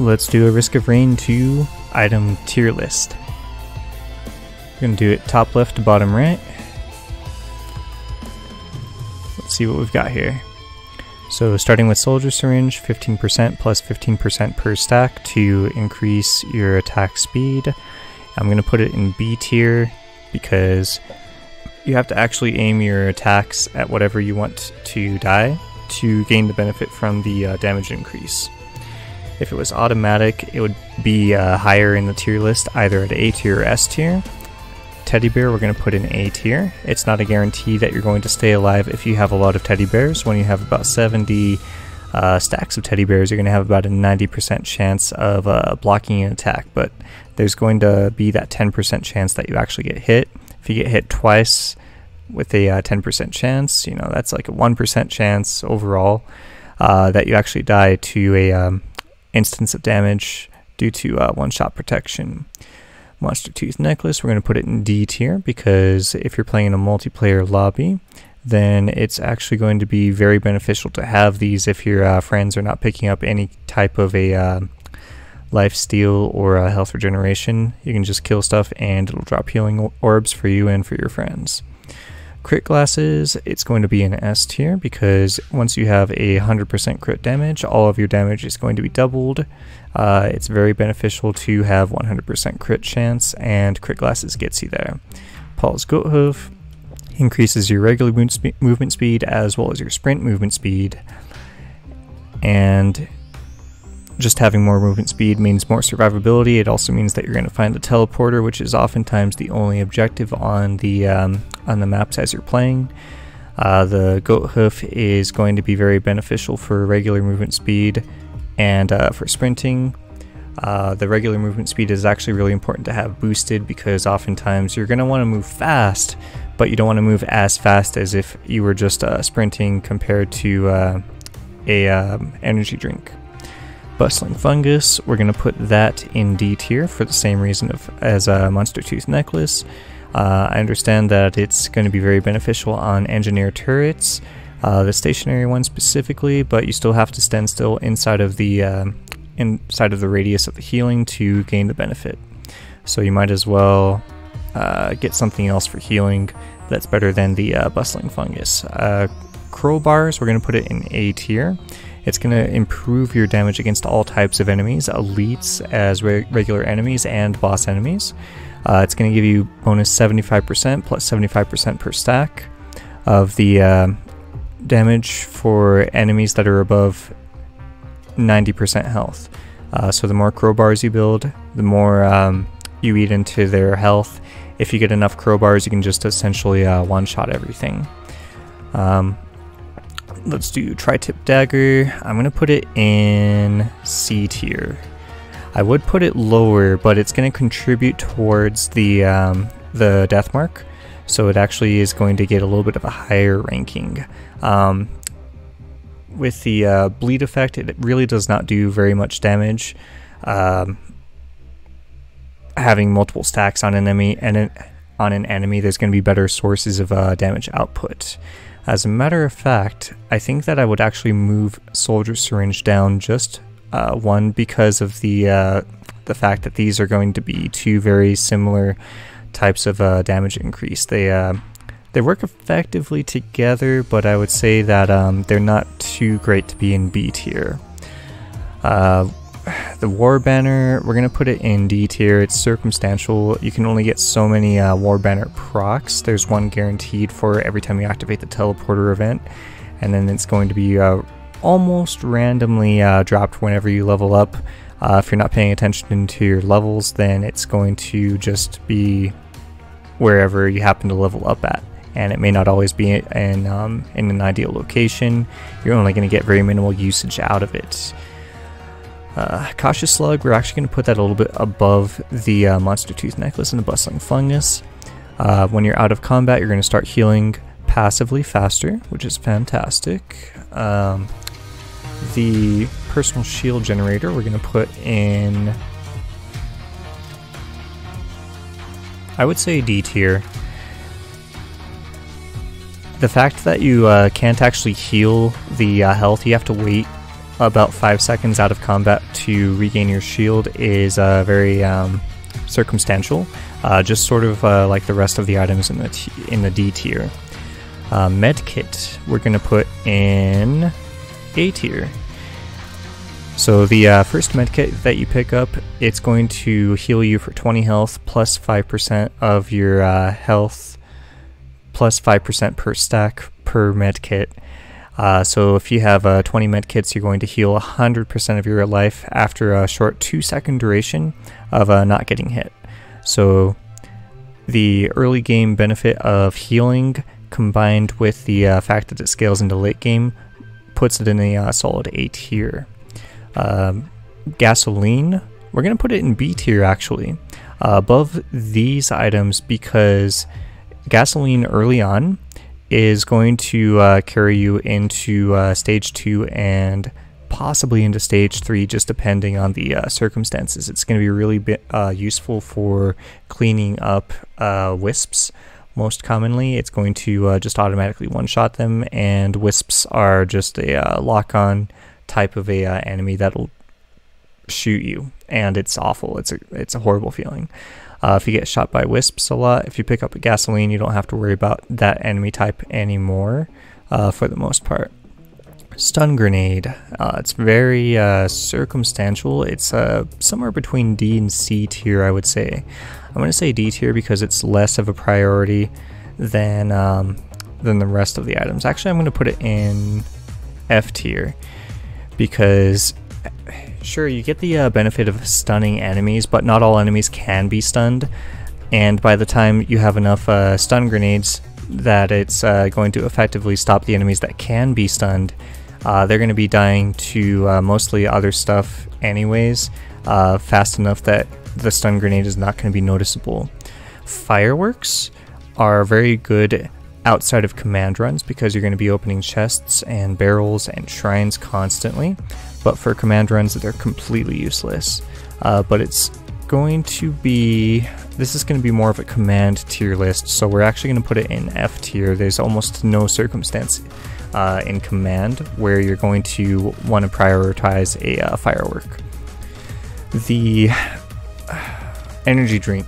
let's do a Risk of Rain 2 item tier list. We're going to do it top left to bottom right. Let's see what we've got here. So starting with Soldier Syringe, 15% plus 15% per stack to increase your attack speed. I'm going to put it in B tier because you have to actually aim your attacks at whatever you want to die to gain the benefit from the damage increase. If it was automatic, it would be higher in the tier list, either at A tier or S tier. Teddy bear, we're going to put in A tier. It's not a guarantee that you're going to stay alive if you have a lot of teddy bears. When you have about 70 stacks of teddy bears, you're going to have about a 90% chance of blocking an attack, but there's going to be that 10% chance that you actually get hit. If you get hit twice with a 10% chance, you know, that's like a 1% chance overall that you actually die to a instance of damage due to one-shot protection. Monster Tooth Necklace, we're going to put it in D tier because if you're playing in a multiplayer lobby, then it's actually going to be very beneficial to have these if your friends are not picking up any type of a life steal or health regeneration. You can just kill stuff and it'll drop healing orbs for you and for your friends. Crit glasses, it's going to be in S tier because once you have a 100% crit damage, all of your damage is going to be doubled. It's very beneficial to have 100% crit chance, and crit glasses gets you there. Paul's Goat Hoof increases your regular movement speed as well as your sprint movement speed, and just having more movement speed means more survivability. It also means that you're going to find the teleporter, which is oftentimes the only objective on the maps as you're playing. The Goat Hoof is going to be very beneficial for regular movement speed and for sprinting. The regular movement speed is actually really important to have boosted because oftentimes you're going to want to move fast, but you don't want to move as fast as if you were just sprinting compared to a energy drink. Bustling Fungus, we're going to put that in D tier for the same reason as Monster Tooth Necklace. I understand that it's going to be very beneficial on engineer turrets, the stationary one specifically, but you still have to stand still inside of the radius of the healing to gain the benefit. So you might as well get something else for healing that's better than the Bustling Fungus. Crowbars, we're going to put it in A tier. It's going to improve your damage against all types of enemies, elites as regular enemies and boss enemies. It's going to give you bonus 75% plus 75% per stack of the damage for enemies that are above 90% health. So the more crowbars you build, the more you eat into their health. If you get enough crowbars, you can just essentially one-shot everything. Let's do Tri-Tip Dagger. I'm going to put it in C tier. I would put it lower, but it's going to contribute towards the death mark, so it actually is going to get a little bit of a higher ranking. With the bleed effect, it really does not do very much damage. Having multiple stacks on an enemy, there's going to be better sources of damage output. As a matter of fact, I think that I would actually move Soldier Syringe down just one because of the fact that these are going to be two very similar types of damage increase. They work effectively together, but I would say that they're not too great to be in B tier. The War Banner, we're going to put it in D tier. It's circumstantial. You can only get so many War Banner procs. There's one guaranteed for every time you activate the teleporter event, and then it's going to be almost randomly dropped whenever you level up. If you're not paying attention to your levels, then it's going to just be wherever you happen to level up at, and it may not always be in an ideal location. You're only going to get very minimal usage out of it. Cautious Slug, we're actually going to put that a little bit above the Monster Tooth Necklace and the Bustling Fungus. When you're out of combat, you're going to start healing passively faster, which is fantastic. The Personal Shield Generator, we're going to put in, I would say, D tier. The fact that you can't actually heal the health, you have to wait about 5 seconds out of combat to regain your shield is very circumstantial, just sort of like the rest of the items in the D tier. Medkit we're going to put in A tier. So the first medkit that you pick up, it's going to heal you for 20 health plus 5% of your health plus 5% per stack per medkit. So if you have 20 medkits, you're going to heal 100% of your life after a short 2-second duration of not getting hit. So the early game benefit of healing combined with the fact that it scales into late game puts it in a solid A tier. Gasoline, we're going to put it in B tier actually, above these items, because gasoline early on is going to carry you into stage 2 and possibly into stage 3, just depending on the circumstances. It's going to be really useful for cleaning up wisps. Most commonly, it's going to just automatically one-shot them, and wisps are just a lock-on type of a enemy that'll shoot you, and it's awful. It's a horrible feeling. If you get shot by wisps a lot, if you pick up a gasoline, you don't have to worry about that enemy type anymore, for the most part. Stun grenade, it's very circumstantial. It's somewhere between D and C tier, I would say. I'm going to say D tier because it's less of a priority than the rest of the items. Actually, I'm going to put it in F tier, because sure, you get the benefit of stunning enemies, but not all enemies can be stunned, and by the time you have enough stun grenades that it's going to effectively stop the enemies that can be stunned, they're going to be dying to mostly other stuff anyways, fast enough that the stun grenade is not going to be noticeable. Fireworks are very good outside of command runs because you're going to be opening chests and barrels and shrines constantly, but for command runs they're completely useless. But it's going to be, this is going to be more of a command tier list, so we're actually going to put it in F tier. There's almost no circumstance in command where you're going to want to prioritize a firework. The energy drink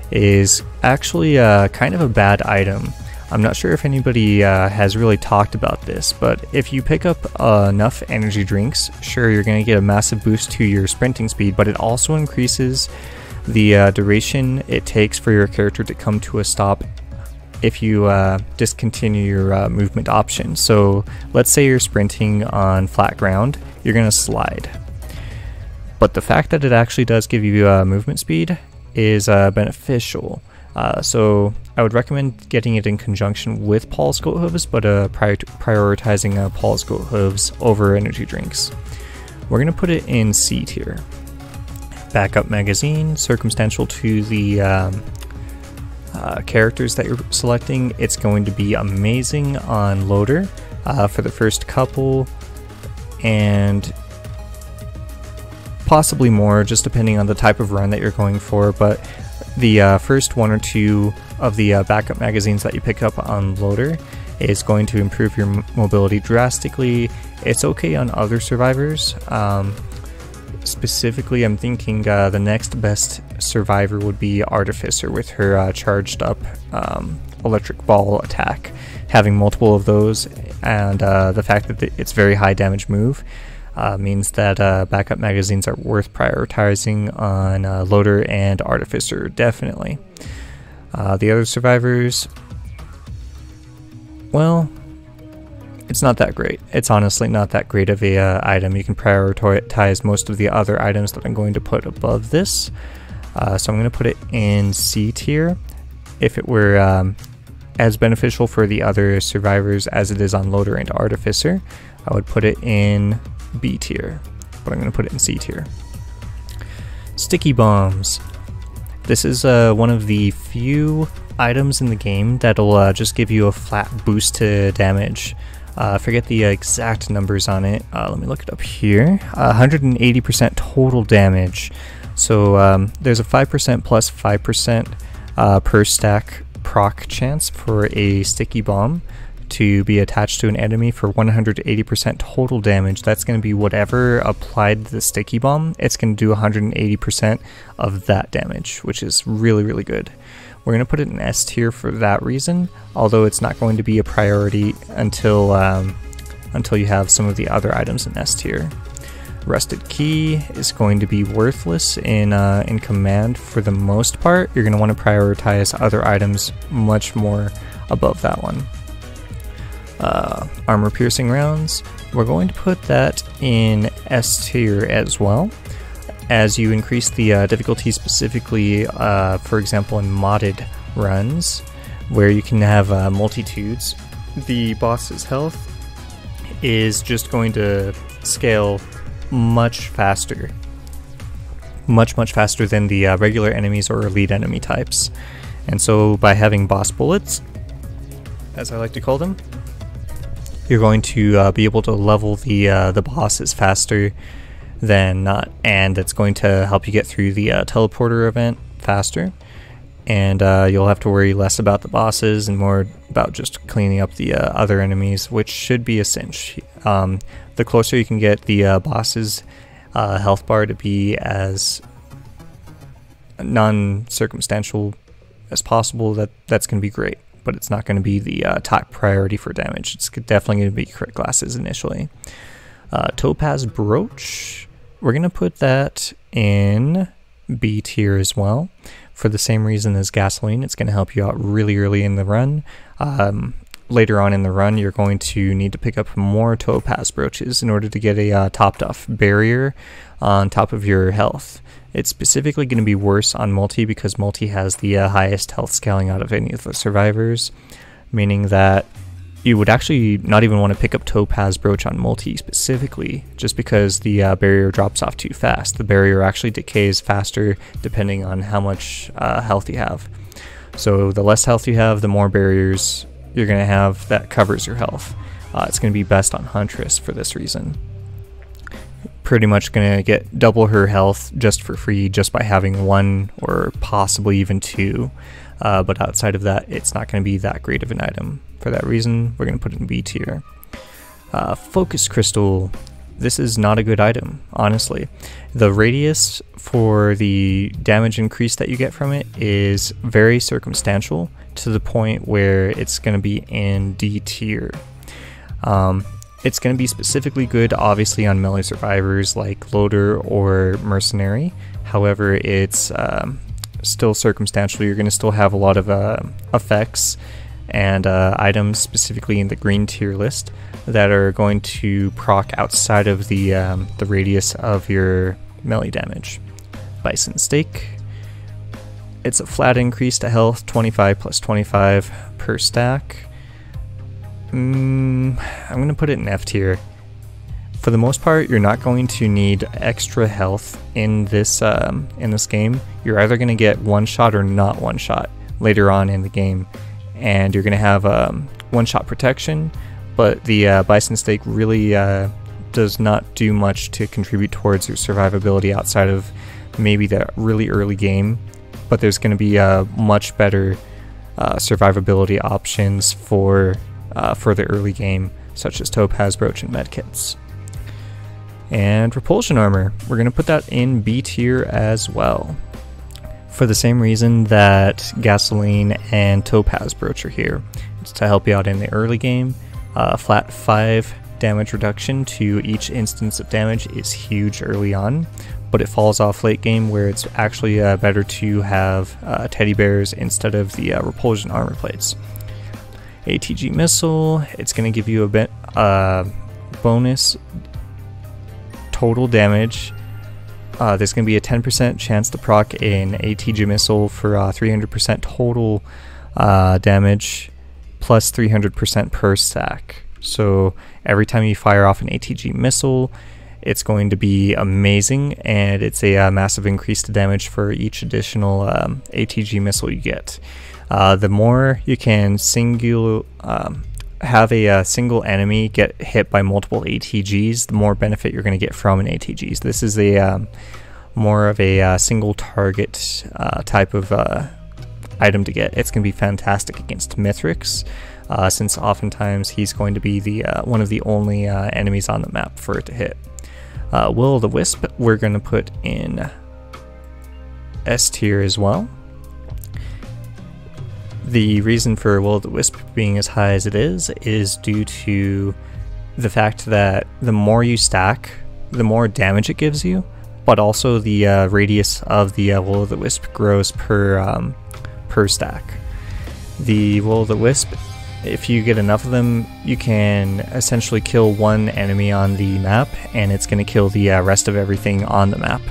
is actually kind of a bad item. I'm not sure if anybody has really talked about this, but if you pick up enough energy drinks, sure, you're going to get a massive boost to your sprinting speed, but it also increases the duration it takes for your character to come to a stop if you discontinue your movement option. So let's say you're sprinting on flat ground, you're going to slide. But the fact that it actually does give you movement speed is beneficial. So I would recommend getting it in conjunction with Paul's Goat Hooves, but prioritizing Paul's Goat Hooves over energy drinks. We're going to put it in C tier. Backup magazine, circumstantial to the characters that you're selecting. It's going to be amazing on loader for the first couple, and possibly more, just depending on the type of run that you're going for, but the first 1 or 2 of the backup magazines that you pick up on loader is going to improve your mobility drastically. It's okay on other survivors. Specifically, I'm thinking the next best survivor would be Artificer with her charged up electric ball attack. Having multiple of those, and the fact that it's very high damage move means that backup magazines are worth prioritizing on loader and Artificer, definitely. The other survivors, well, it's not that great. It's honestly not that great of a item. You can prioritize most of the other items that I'm going to put above this. So I'm going to put it in C tier. If it were as beneficial for the other survivors as it is on loader and Artificer, I would put it in B tier, but I'm going to put it in C tier. Sticky bombs. This is one of the few items in the game that'll just give you a flat boost to damage. I forget the exact numbers on it. Let me look it up here. 180% total damage. So there's a 5% plus 5% per stack proc chance for a sticky bomb to be attached to an enemy for 180% total damage. That's going to be whatever applied the sticky bomb. It's going to do 180% of that damage, which is really, really good. We're going to put it in S tier for that reason, although it's not going to be a priority until you have some of the other items in S tier. Rusted Key is going to be worthless in command for the most part. You're going to want to prioritize other items much more above that one. Armor Piercing Rounds, we're going to put that in S tier as well. As you increase the difficulty specifically, for example in modded runs, where you can have multitudes, the boss's health is just going to scale much faster. Much faster than the regular enemies or elite enemy types. And so by having boss bullets, as I like to call them, you're going to be able to level the bosses faster than not, and it's going to help you get through the teleporter event faster, and you'll have to worry less about the bosses and more about just cleaning up the other enemies, which should be a cinch. The closer you can get the boss's health bar to be as non-circumstantial as possible, that's going to be great, but it's not going to be the top priority for damage. It's definitely going to be crit glasses initially. Topaz Brooch, we're going to put that in B tier as well, for the same reason as Gasoline. It's going to help you out really early in the run. Later on in the run, you're going to need to pick up more Topaz Brooches in order to get a topped off barrier on top of your health. It's specifically going to be worse on Multi because Multi has the highest health scaling out of any of the survivors, meaning that you would actually not even want to pick up Topaz Brooch on Multi specifically, just because the barrier drops off too fast. The barrier actually decays faster depending on how much health you have. So the less health you have, the more barriers you're going to have that covers your health. It's going to be best on Huntress for this reason. Pretty much going to get double her health just for free just by having one or possibly even two. But outside of that, it's not going to be that great of an item. For that reason, we're going to put it in B tier. Focus Crystal. This is not a good item, honestly. The radius for the damage increase that you get from it is very circumstantial, to the point where it's going to be in D tier. It's going to be specifically good, obviously, on melee survivors like Loader or Mercenary. However, it's still circumstantial. You're going to still have a lot of effects and items specifically in the green tier list that are going to proc outside of the radius of your melee damage. Bison Stake. It's a flat increase to health, 25 plus 25 per stack. I'm going to put it in F tier. For the most part, you're not going to need extra health in this game. You're either going to get one shot or not one shot later on in the game, and you're going to have one shot protection, but the Bison Stake really does not do much to contribute towards your survivability outside of maybe the really early game, but there's going to be much better survivability options for the early game, such as Topaz Brooch and medkits. And Repulsion Armor, we're going to put that in B tier as well, for the same reason that Gasoline and Topaz Brooch are here. It's to help you out in the early game. Flat 5 damage reduction to each instance of damage is huge early on, but it falls off late game, where it's actually better to have teddy bears instead of the repulsion armor plates. Atg Missile, it's going to give you a bit bonus total damage. There's going to be a 10% chance to proc in Atg Missile for 300% total damage plus 300% per stack. So every time you fire off an Atg Missile, it's going to be amazing, and it's a massive increase to damage for each additional Atg Missile you get. The more you can have a single enemy get hit by multiple ATGs, the more benefit you're going to get from an ATGs. This is a more of a single target type of item to get. It's going to be fantastic against Mithrix. since oftentimes he's going to be the one of the only enemies on the map for it to hit. Will-o'-the-wisp we're going to put in S tier as well. The reason for Will-o'-the-wisp being as high as it is due to the fact that the more you stack, the more damage it gives you, but also the radius of the Will-o'-the-wisp grows per stack. The Will-o'-the-wisp, if you get enough of them, you can essentially kill one enemy on the map, and it's going to kill the rest of everything on the map,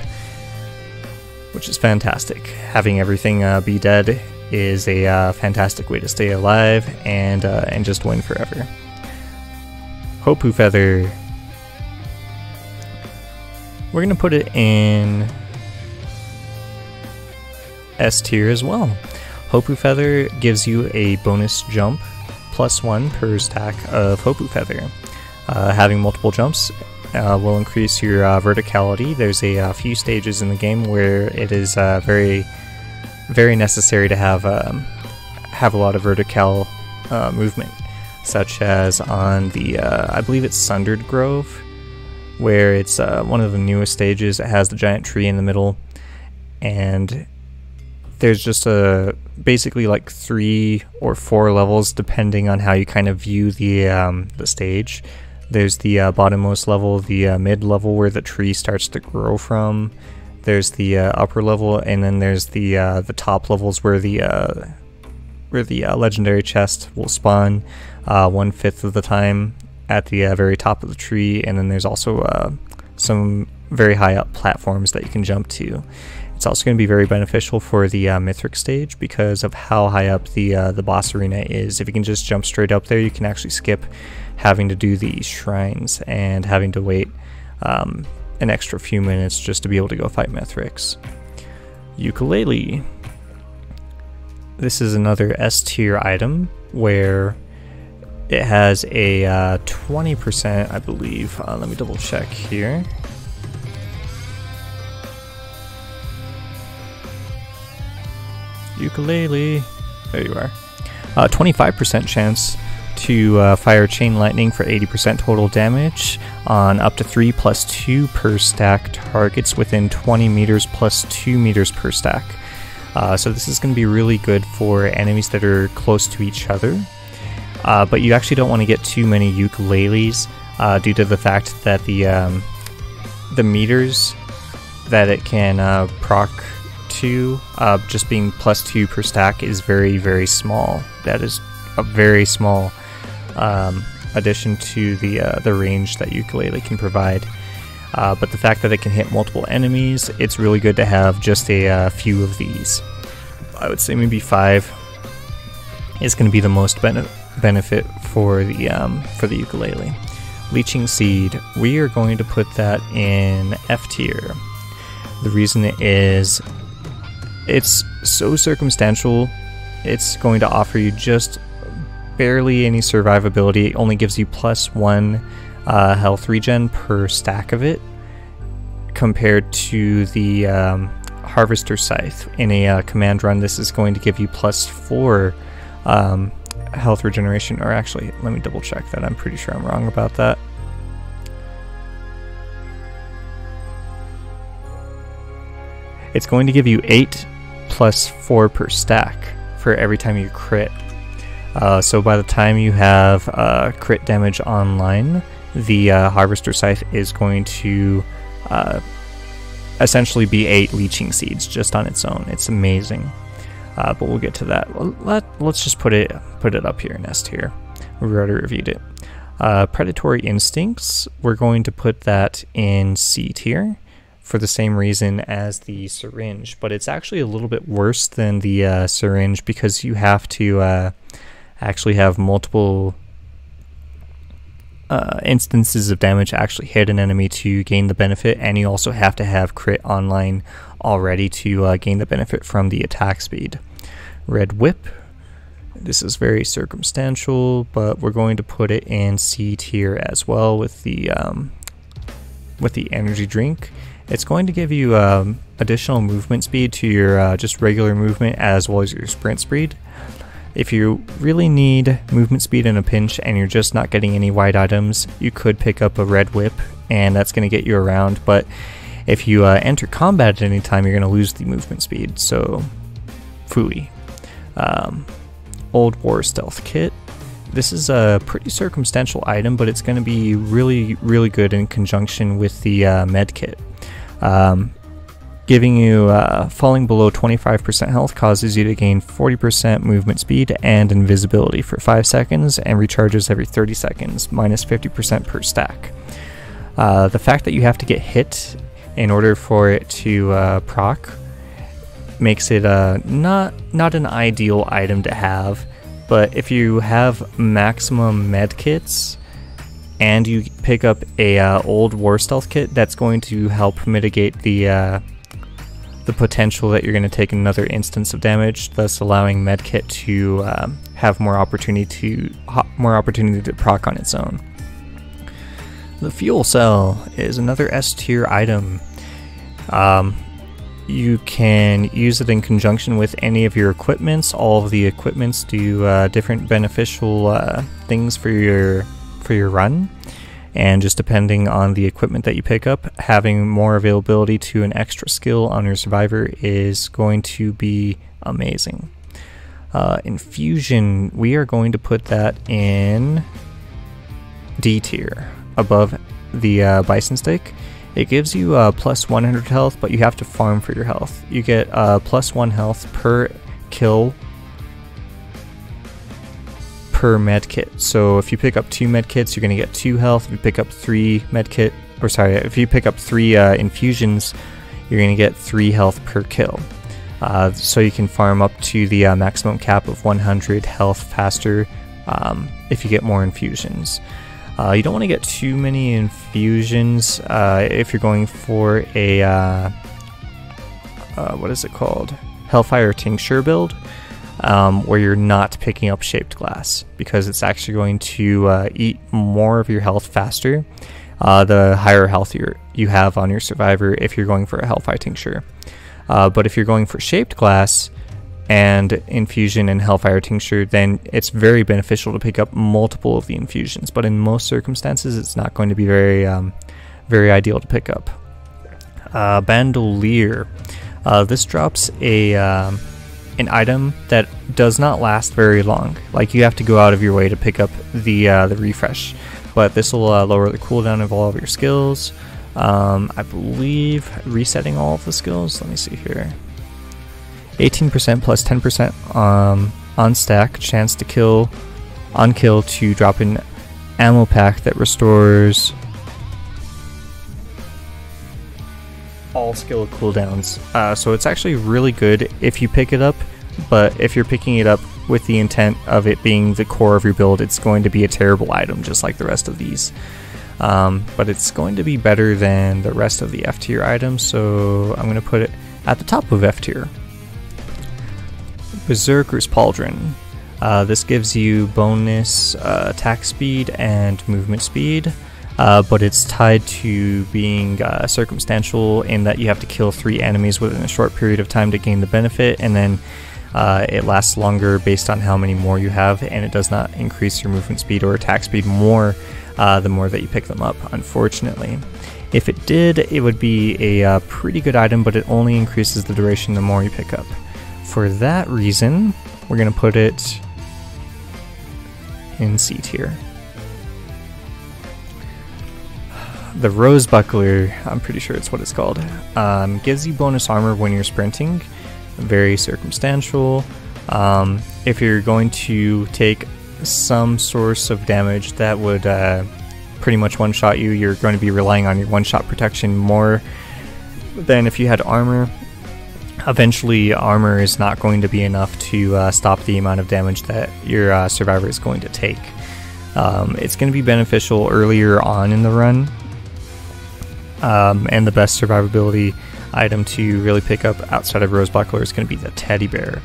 which is fantastic. Having everything be dead is a fantastic way to stay alive and just win forever. Hopu Feather, we're going to put it in S tier as well. Hopu Feather gives you a bonus jump +1 per stack of Hopu Feather. Having multiple jumps will increase your verticality. There's a few stages in the game where it is very necessary to have a lot of vertical movement, such as on the I believe it's Sundered Grove, where it's one of the newest stages. It has the giant tree in the middle, and there's just basically like 3 or 4 levels depending on how you kind of view the stage. There's the bottommost level, the mid level where the tree starts to grow from. There's the upper level, and then there's the top levels where the legendary chest will spawn 1/5 of the time at the very top of the tree, and then there's also some very high up platforms that you can jump to. It's also going to be very beneficial for the Mythic stage because of how high up the boss arena is. If you can just jump straight up there, you can actually skip having to do the shrines and having to wait an extra few minutes just to be able to go fight Mythics. Ukulele. This is another S tier item where it has a 20%, I believe. Let me double check here. Ukulele. There you are. 25% chance to fire Chain Lightning for 80% total damage on up to 3 +2 per stack targets within 20 meters +2 meters per stack. So this is going to be really good for enemies that are close to each other. But you actually don't want to get too many ukuleles due to the fact that the meters that it can proc to just being +2 per stack is very small. That is a very small addition to the range that ukulele can provide. But the fact that it can hit multiple enemies, it's really good to have just a few of these. I would say maybe 5 is going to be the most benefit for the ukulele. Leeching Seed, we are going to put that in F tier. The reason is it's so circumstantial. It's going to offer you just barely any survivability. It only gives you +1 health regen per stack of it, compared to the Harvester Scythe. In a command run, this is going to give you +4 health regeneration. Or actually, let me double check that. I'm pretty sure I'm wrong about that. It's going to give you 8 +4 per stack for every time you crit. So by the time you have crit damage online, the Harvester Scythe is going to essentially be 8 Leeching Seeds just on its own. It's amazing. But we'll get to that. Let's just put it up here in S tier. We've already reviewed it. Predatory Instincts, we're going to put that in C tier for the same reason as the Syringe, but it's actually a little bit worse than the Syringe because you have to actually have multiple instances of damage actually hit an enemy to gain the benefit, and you also have to have crit online already to gain the benefit from the attack speed. Red Whip, this is very circumstantial, but we're going to put it in C tier as well with the energy drink. It's going to give you additional movement speed to your just regular movement as well as your sprint speed. If you really need movement speed in a pinch and you're just not getting any white items, you could pick up a red whip, and that's going to get you around, but if you enter combat at any time, you're going to lose the movement speed, so phooey. Old War Stealth Kit. This is a pretty circumstantial item, but it's going to be really, really good in conjunction with the med kit. Giving you falling below 25% health causes you to gain 40% movement speed and invisibility for 5 seconds, and recharges every 30 seconds, minus 50% per stack. The fact that you have to get hit in order for it to proc makes it not an ideal item to have, but if you have maximum med kits and you pick up a old War Stealth kit, that's going to help mitigate the potential that you're going to take another instance of damage, thus allowing medkit to have more opportunity to proc on its own. The fuel cell is another S tier item. You can use it in conjunction with any of your equipments. All of the equipments do different beneficial things for your run. And just depending on the equipment that you pick up, having more availability to an extra skill on your survivor is going to be amazing. Infusion, we are going to put that in D tier, above the Bison Steak. It gives you plus 100 health, but you have to farm for your health. You get plus 1 health per kill per medkit. So if you pick up 2 medkits, you're going to get 2 health. If you pick up 3 medkit, or sorry, if you pick up 3 infusions, you're going to get 3 health per kill. So you can farm up to the maximum cap of 100 health faster if you get more infusions. You don't want to get too many infusions if you're going for a what is it called? Hellfire Tincture build. Where you're not picking up shaped glass, because it's actually going to eat more of your health faster the higher health you have on your survivor if you're going for a Hellfire Tincture. But if you're going for shaped glass and infusion and Hellfire Tincture, then it's very beneficial to pick up multiple of the infusions, but in most circumstances it's not going to be very very ideal to pick up. Bandolier. This drops an item that does not last very long. Like, you have to go out of your way to pick up the refresh, but this will lower the cooldown of all of your skills. I believe resetting all of the skills. Let me see here. 18% plus 10% on stack, chance to kill on kill to drop an ammo pack that restores all skill cooldowns. So it's actually really good if you pick it up, but if you're picking it up with the intent of it being the core of your build, it's going to be a terrible item just like the rest of these. But it's going to be better than the rest of the F tier items, so I'm going to put it at the top of F tier. Berserker's Pauldron. This gives you bonus attack speed and movement speed. But it's tied to being circumstantial in that you have to kill 3 enemies within a short period of time to gain the benefit, and then it lasts longer based on how many more you have, and it does not increase your movement speed or attack speed more the more that you pick them up, unfortunately. If it did, it would be a pretty good item, but it only increases the duration the more you pick up. For that reason, we're going to put it in C tier. The Rose Buckler, I'm pretty sure it's what it's called, gives you bonus armor when you're sprinting. Very circumstantial. If you're going to take some source of damage that would pretty much one-shot you, you're going to be relying on your one-shot protection more than if you had armor. Eventually, armor is not going to be enough to stop the amount of damage that your survivor is going to take. It's going to be beneficial earlier on in the run. And the best survivability item to really pick up outside of Rose Buckler is going to be the Teddy Bear,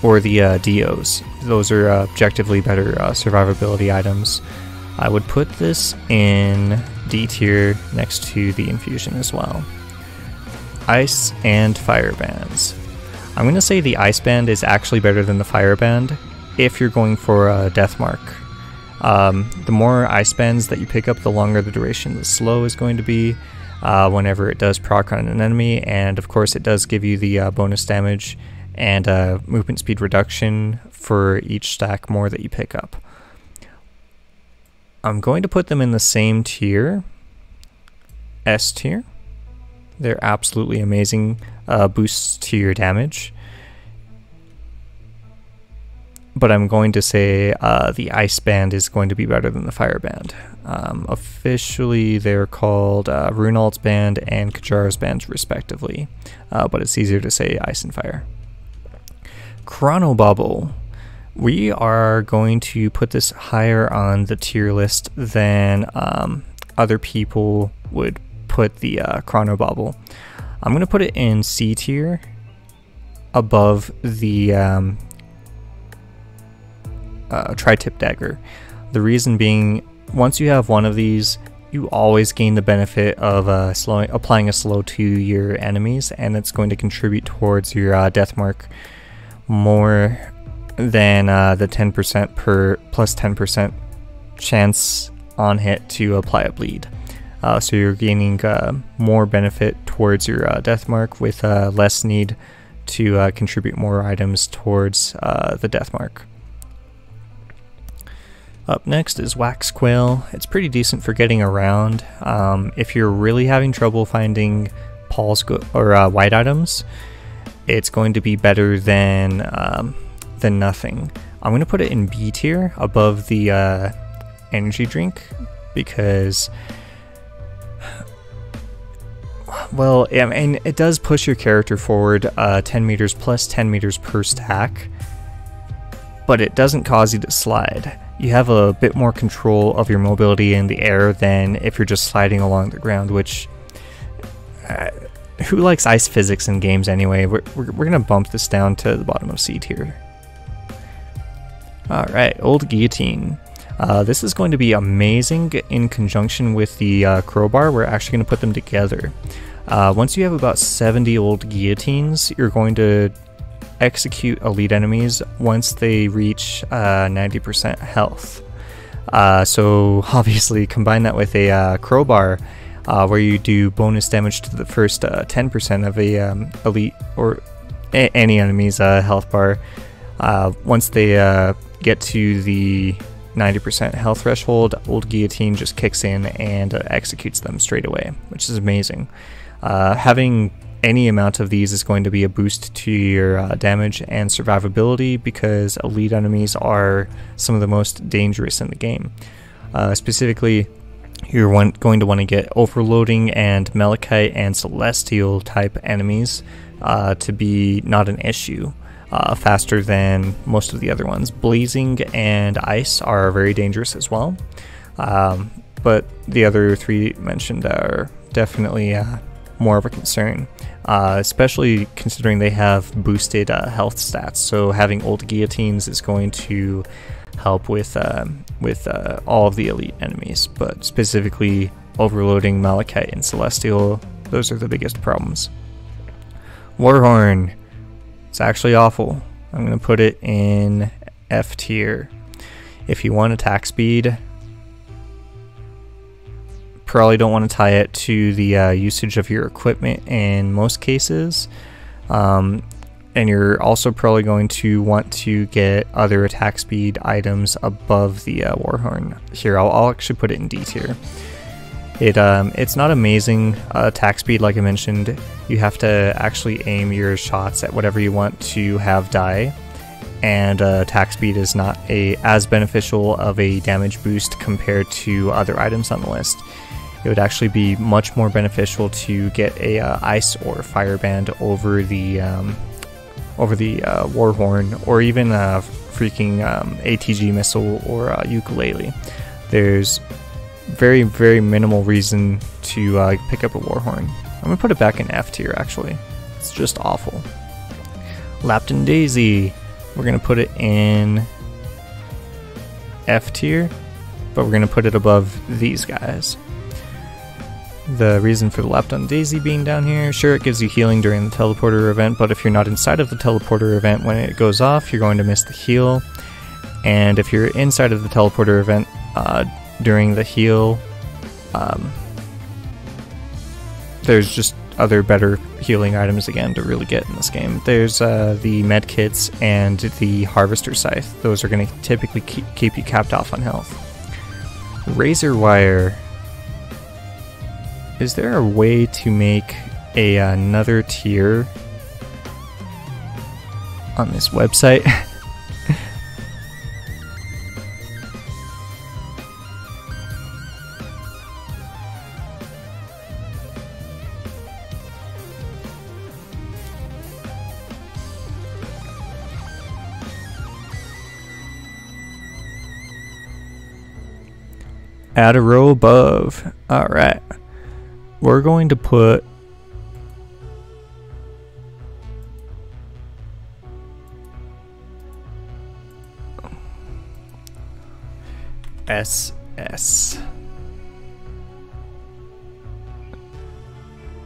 or the Dios. Those are objectively better survivability items. I would put this in D tier next to the Infusion as well. Ice and Firebands. I'm going to say the Ice Band is actually better than the Fireband if you're going for a Death Mark. The more Ice Bands that you pick up, the longer the duration the slow is going to be whenever it does proc on an enemy, and of course it does give you the bonus damage and movement speed reduction for each stack more that you pick up. I'm going to put them in the same tier, S tier. They're absolutely amazing boosts to your damage. But I'm going to say the Ice Band is going to be better than the Fireband. Officially, they're called Runald's Band and Kajara's Band, respectively. But it's easier to say Ice and Fire. Chrono Bubble. We are going to put this higher on the tier list than other people would put the Chrono Bubble. I'm going to put it in C tier above the Tri-Tip Dagger. The reason being, once you have one of these, you always gain the benefit of applying a slow to your enemies, and it's going to contribute towards your death mark more than the 10% per plus 10% chance on hit to apply a bleed. So you're gaining more benefit towards your death mark with less need to contribute more items towards the death mark. Up next is Wax Quail. It's pretty decent for getting around. If you're really having trouble finding Paul's or white items, it's going to be better than nothing. I'm going to put it in B tier above the energy drink because, well, I mean, it does push your character forward 10 meters plus 10 meters per stack, but it doesn't cause you to slide. You have a bit more control of your mobility in the air than if you're just sliding along the ground, which who likes ice physics in games anyway? We're gonna bump this down to the bottom of C tier. Alright, Old Guillotine. This is going to be amazing in conjunction with the crowbar. We're actually going to put them together. Once you have about 70 Old Guillotines, you're going to execute elite enemies once they reach 90% health. So obviously combine that with a crowbar where you do bonus damage to the first 10% of a elite or any enemy's health bar. Once they get to the 90% health threshold, Old Guillotine just kicks in and executes them straight away, which is amazing. Having any amount of these is going to be a boost to your damage and survivability because elite enemies are some of the most dangerous in the game. Specifically, you're going to want to get Overloading and Malachite and Celestial type enemies to be not an issue. Faster than most of the other ones. Blazing and Ice are very dangerous as well, but the other three mentioned are definitely more of a concern, especially considering they have boosted health stats. So having Old Guillotines is going to help with all of the elite enemies, but specifically Overloading, Malachite, and Celestial, those are the biggest problems. Warhorn. It's actually awful. I'm going to put it in F tier. If you want attack speed, probably don't want to tie it to the usage of your equipment in most cases. And you're also probably going to want to get other attack speed items above the Warhorn. Here, I'll actually put it in D tier. It's not amazing attack speed, like I mentioned. You have to actually aim your shots at whatever you want to have die, and attack speed is not as beneficial of a damage boost compared to other items on the list. It would actually be much more beneficial to get a Ice or Fireband over the Warhorn, or even a freaking Atg Missile or Ukulele. There's very, very minimal reason to pick up a Warhorn. I'm gonna put it back in F tier actually. It's just awful. Lapton Daisy. We're gonna put it in F tier, but we're gonna put it above these guys. the reason for the Lapdung Daisy being down here. Sure, it gives you healing during the teleporter event, but if you're not inside of the teleporter event when it goes off, you're going to miss the heal. And if you're inside of the teleporter event during the heal, there's just other better healing items again to really get in this game. There's the medkits and the Harvester Scythe. Those are going to typically keep you capped off on health. Razor Wire. Is there a way to make another tier on this website? Add a row above. Alright. We're going to put SS.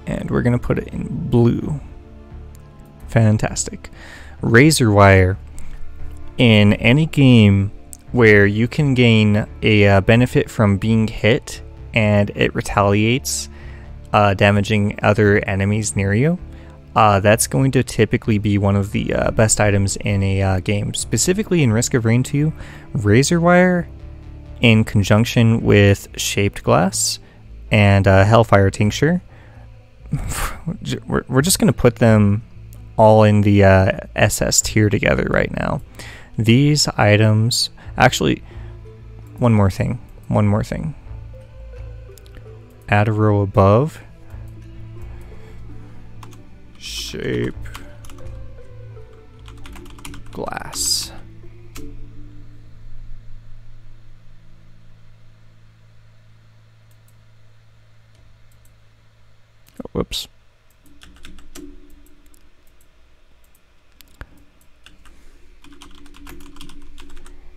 And we're going to put it in blue. Fantastic. Razor Wire. In any game where you can gain a benefit from being hit and it retaliates, damaging other enemies near you, that's going to typically be one of the best items in a game. Specifically in Risk of Rain 2, Razor Wire in conjunction with Shaped Glass and Hellfire Tincture. We're just going to put them all in the SS tier together right now. These items... Actually, one more thing. Add a row above. Shape glass. Oh, whoops.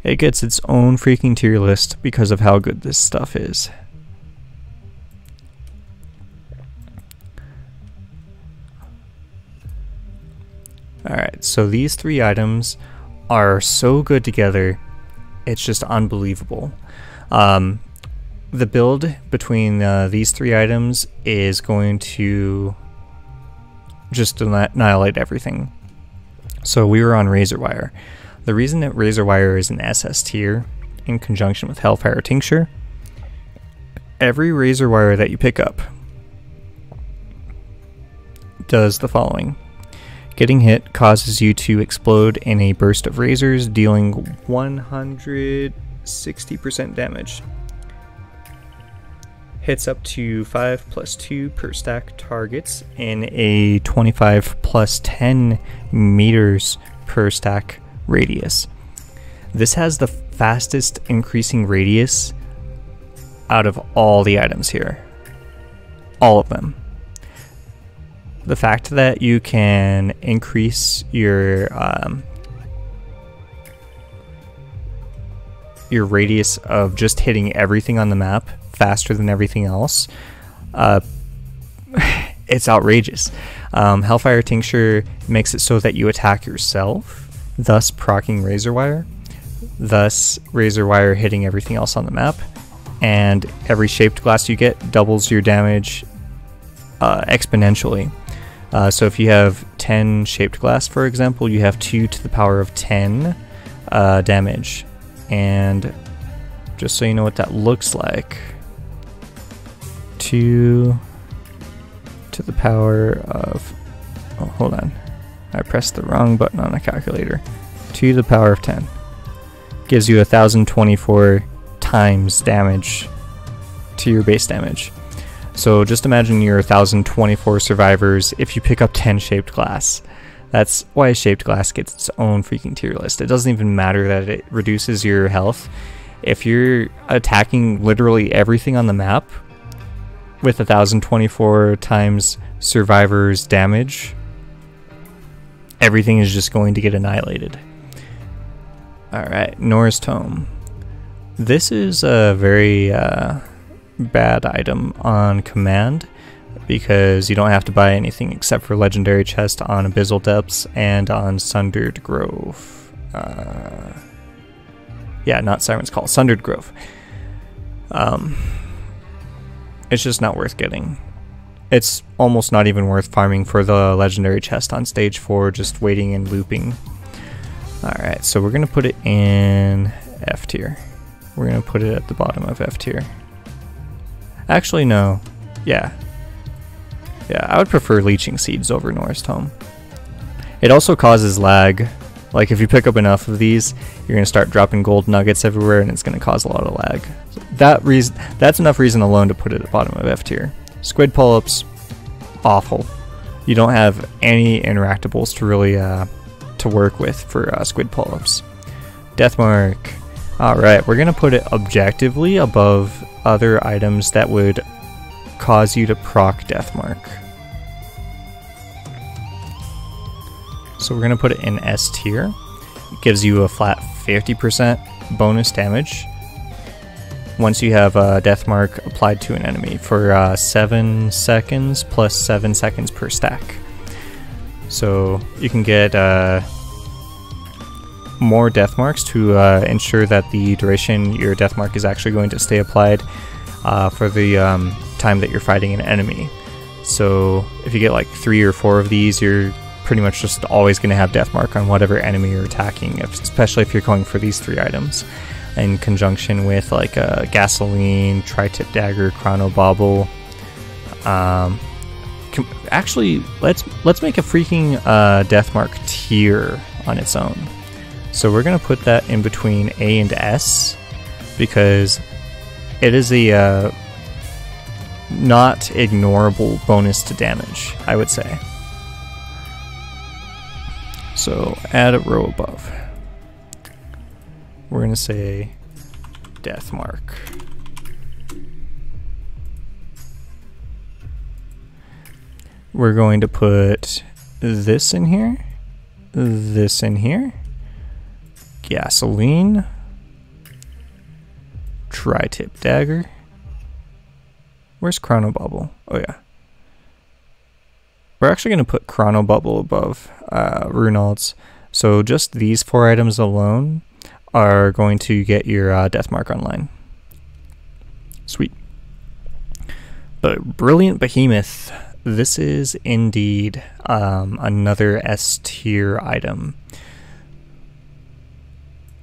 It gets its own freaking tier list because of how good this stuff is. Alright, so these three items are so good together, it's just unbelievable. The build between these three items is going to just annihilate everything. So we were on Razor Wire. The reason that Razor Wire is an SS tier in conjunction with Hellfire Tincture, every Razor Wire that you pick up does the following. Getting hit causes you to explode in a burst of razors, dealing 160% damage. Hits up to 5+2 per stack targets in a 25+10 meters per stack radius. This has the fastest increasing radius out of all the items here. All of them. The fact that you can increase your radius of just hitting everything on the map faster than everything else, it's outrageous. Hellfire Tincture makes it so that you attack yourself, thus proccing Razor Wire, thus Razor Wire hitting everything else on the map, and every shaped glass you get doubles your damage exponentially. So if you have 10 shaped glass, for example, you have 2 to the power of 10 damage. And just so you know what that looks like, 2 to the power of... Oh, hold on. I pressed the wrong button on a calculator. 2 to the power of 10. Gives you 1024 times damage to your base damage. So just imagine your 1024 survivors if you pick up 10 shaped glass. That's why shaped glass gets its own freaking tier list. It doesn't even matter that it reduces your health. If you're attacking literally everything on the map with 1024 times survivors damage, everything is just going to get annihilated. Alright, Norristome. This is a very bad item on command, because you don't have to buy anything except for Legendary Chest on Abyssal Depths and on Sundered Grove. Yeah, not Siren's Call, Sundered Grove. It's just not worth getting. It's almost not even worth farming for the Legendary Chest on stage 4, just waiting and looping. Alright, so we're going to put it in F tier. We're going to put it at the bottom of F tier. Actually, no. Yeah, I would prefer Leeching Seeds over Norristome. It also causes lag. Like, if you pick up enough of these, you're going to start dropping gold nuggets everywhere, and it's going to cause a lot of lag. So that's enough reason alone to put it at the bottom of F tier. Squid pull-ups, awful. You don't have any interactables to really to work with for squid pull-ups. Deathmark. Alright, we're going to put it objectively above other items that would cause you to proc Deathmark. So we're going to put it in S tier. It gives you a flat 50% bonus damage once you have a Deathmark applied to an enemy for 7 seconds plus 7 seconds per stack. So you can get more Deathmarks to ensure that the duration your Deathmark is actually going to stay applied for the time that you're fighting an enemy. So if you get like 3 or 4 of these, you're pretty much just always going to have Deathmark on whatever enemy you're attacking, especially if you're going for these 3 items in conjunction with like a Gasoline, Tri-Tip Dagger, Chrono Bauble. Actually, let's make a freaking Deathmark tier on its own. So we're going to put that in between A and S, because it is a not ignorable bonus to damage, I would say. So add a row above. We're going to say Deathmark. We're going to put this in here, this in here, Gasoline, Tri-Tip Dagger. Where's Chrono Bubble? Oh yeah. We're actually going to put Chrono Bubble above Runalds. So just these 4 items alone are going to get your Deathmark online. Sweet. But Brilliant Behemoth. This is indeed another S tier item.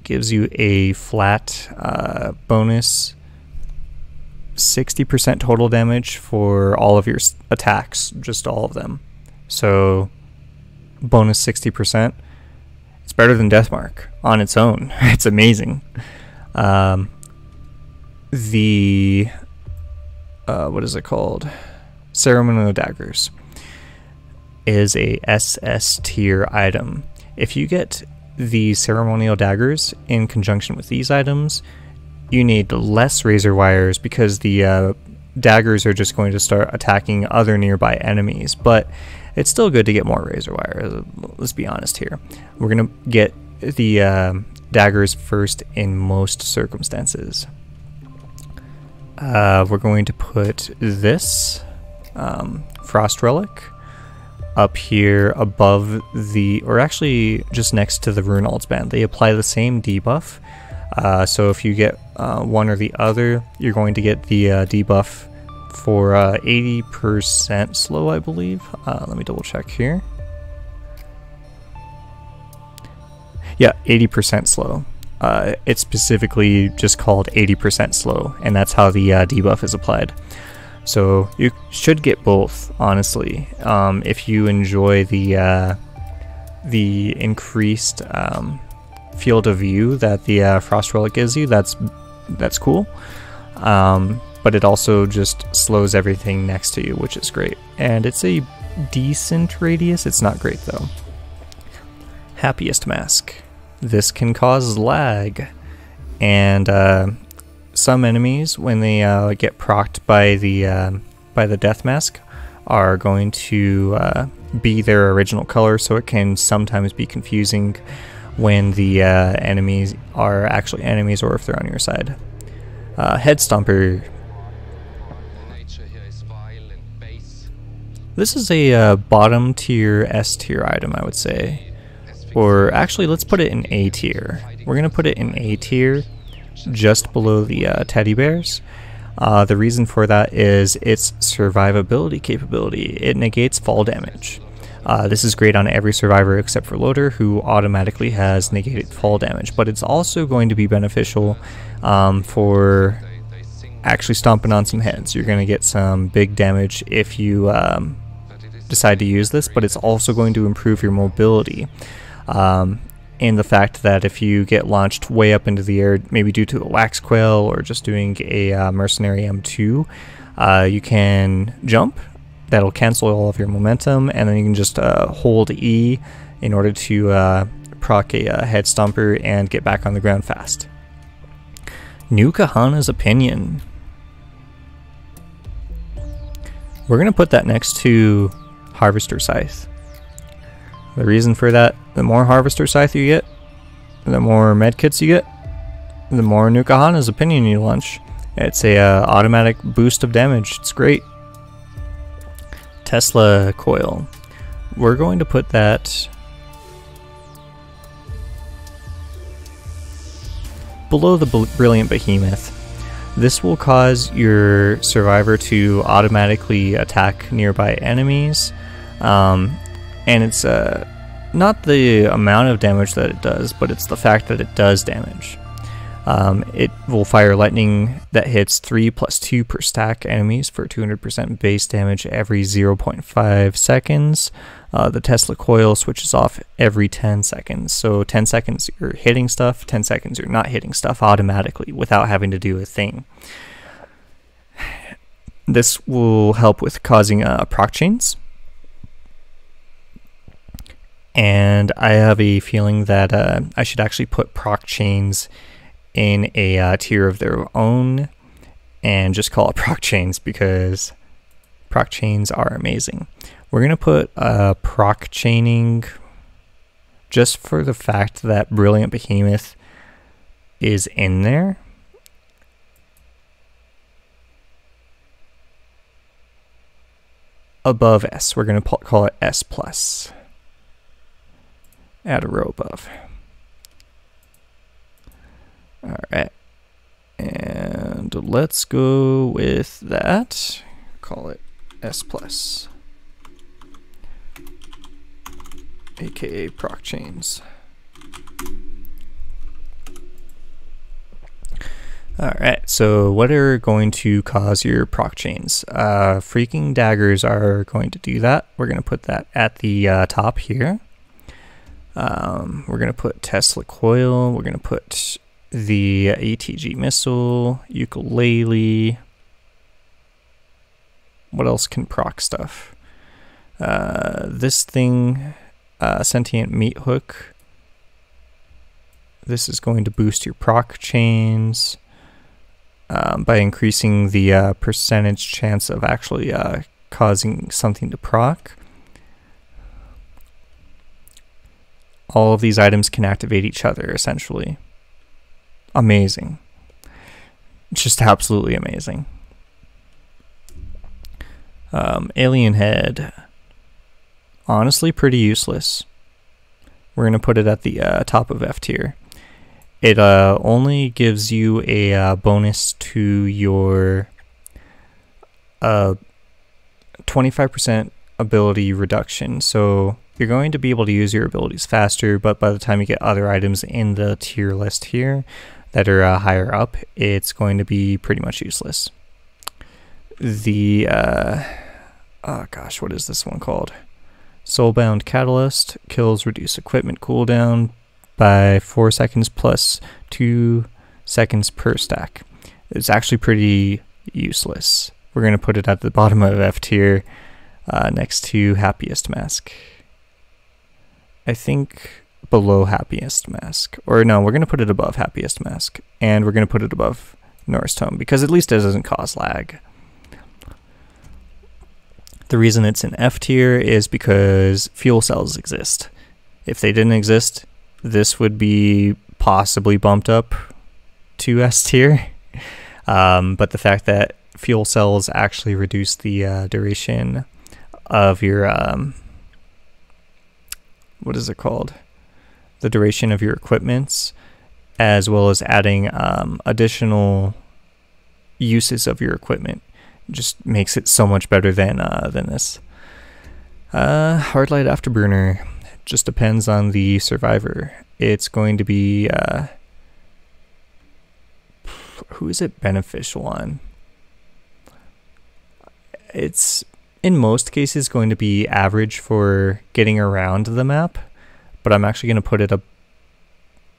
Gives you a flat bonus 60% total damage for all of your attacks, just all of them. So bonus 60%. It's better than Deathmark on its own. It's amazing. What is it called? Ceremonial Daggers is a SS tier item. If you get the Ceremonial Daggers in conjunction with these items, you need less razor wires, because the daggers are just going to start attacking other nearby enemies, but it's still good to get more razor wire. Let's be honest here. We're going to get the daggers first in most circumstances. We're going to put this Frost Relic up here above the, or actually just next to the Runalds band. They apply the same debuff. So if you get one or the other, you're going to get the debuff for 80% slow, I believe. Let me double check here. Yeah, 80% slow. It's specifically just called 80% slow, and that's how the debuff is applied. So you should get both, honestly. If you enjoy the increased field of view that the Frost Relic gives you, that's cool. But it also just slows everything next to you, which is great. And it's a decent radius. It's not great though. Happiest Mask. This can cause lag, and some enemies, when they get procced by the Death Mask, are going to be their original color, so it can sometimes be confusing when the enemies are actually enemies or if they're on your side. Head Stomper. This is a bottom tier, S tier item, I would say. Or actually, let's put it in A tier. We're going to put it in A tier, just below the teddy bears. The reason for that is its survivability capability. It negates fall damage. This is great on every survivor except for Loader, who automatically has negated fall damage, but it's also going to be beneficial for actually stomping on some heads. You're going to get some big damage if you decide to use this, but it's also going to improve your mobility. In the fact that if you get launched way up into the air, maybe due to a wax quail or just doing a mercenary M2, you can jump. That'll cancel all of your momentum, and then you can just hold E in order to proc a head stomper and get back on the ground fast. New Kahana's Opinion. We're going to put that next to Harvester Scythe. The reason for that, the more Harvester Scythe you get, the more medkits you get, the more New Kahana's Opinion you launch. It's a automatic boost of damage. It's great. Tesla Coil. We're going to put that below the Brilliant Behemoth. This will cause your survivor to automatically attack nearby enemies, and it's not the amount of damage that it does, but it's the fact that it does damage. It will fire lightning that hits 3 + 2 per stack enemies for 200% base damage every 0.5 seconds. The Tesla Coil switches off every 10 seconds. So 10 seconds you're hitting stuff, 10 seconds you're not hitting stuff automatically without having to do a thing. This will help with causing proc chains. And I have a feeling that I should actually put proc chains in a tier of their own and just call it proc chains, because proc chains are amazing. We're going to put proc chaining just for the fact that Brilliant Behemoth is in there. Above S, we're going to call it S+. Add a row above. Alright, and let's go with that. Call it S+, aka proc chains. Alright, so what are going to cause your proc chains? Freaking daggers are going to do that. We're going to put that at the top here. We're going to put Tesla Coil. We're going to put the Atg Missile, Ukulele. What else can proc stuff? This thing, Sentient Meat Hook. This is going to boost your proc chains by increasing the percentage chance of actually causing something to proc. All of these items can activate each other, essentially. Amazing. Just absolutely amazing. Alien Head. Honestly, pretty useless. We're going to put it at the top of F tier. It only gives you a bonus to your 25% ability reduction. So you're going to be able to use your abilities faster, but by the time you get other items in the tier list here that are higher up, it's going to be pretty much useless. The, oh gosh, what is this one called? Soulbound Catalyst kills reduce equipment cooldown by 4 seconds plus 2 seconds per stack. It's actually pretty useless. We're going to put it at the bottom of F tier next to Happiest Mask. I think below Happiest Mask. Or no, we're going to put it above Happiest Mask. And we're going to put it above Norristome, because at least it doesn't cause lag. The reason it's in F tier is because fuel cells exist. If they didn't exist, this would be possibly bumped up to S tier. But the fact that fuel cells actually reduce the duration of your what is it called? The duration of your equipments, as well as adding additional uses of your equipment. Just makes it so much better than this. Hard Light Afterburner. Just depends on the survivor. It's going to be who is it beneficial on? It's in most cases going to be average for getting around the map, but I'm actually going to put it up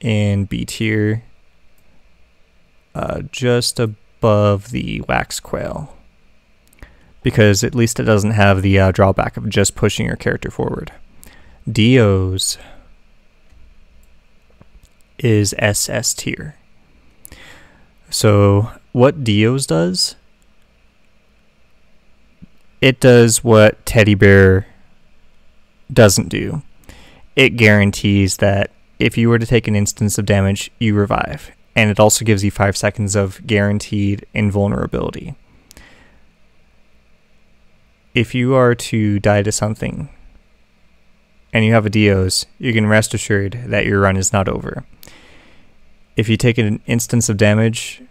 in B tier, just above the Wax Quail, because at least it doesn't have the drawback of just pushing your character forward. Dio's is SS tier. So what Dio's does, it does what Teddy Bear doesn't do. It guarantees that if you were to take an instance of damage, you revive. And it also gives you 5 seconds of guaranteed invulnerability. If you are to die to something and you have a Dio's, you can rest assured that your run is not over. If you take an instance of damage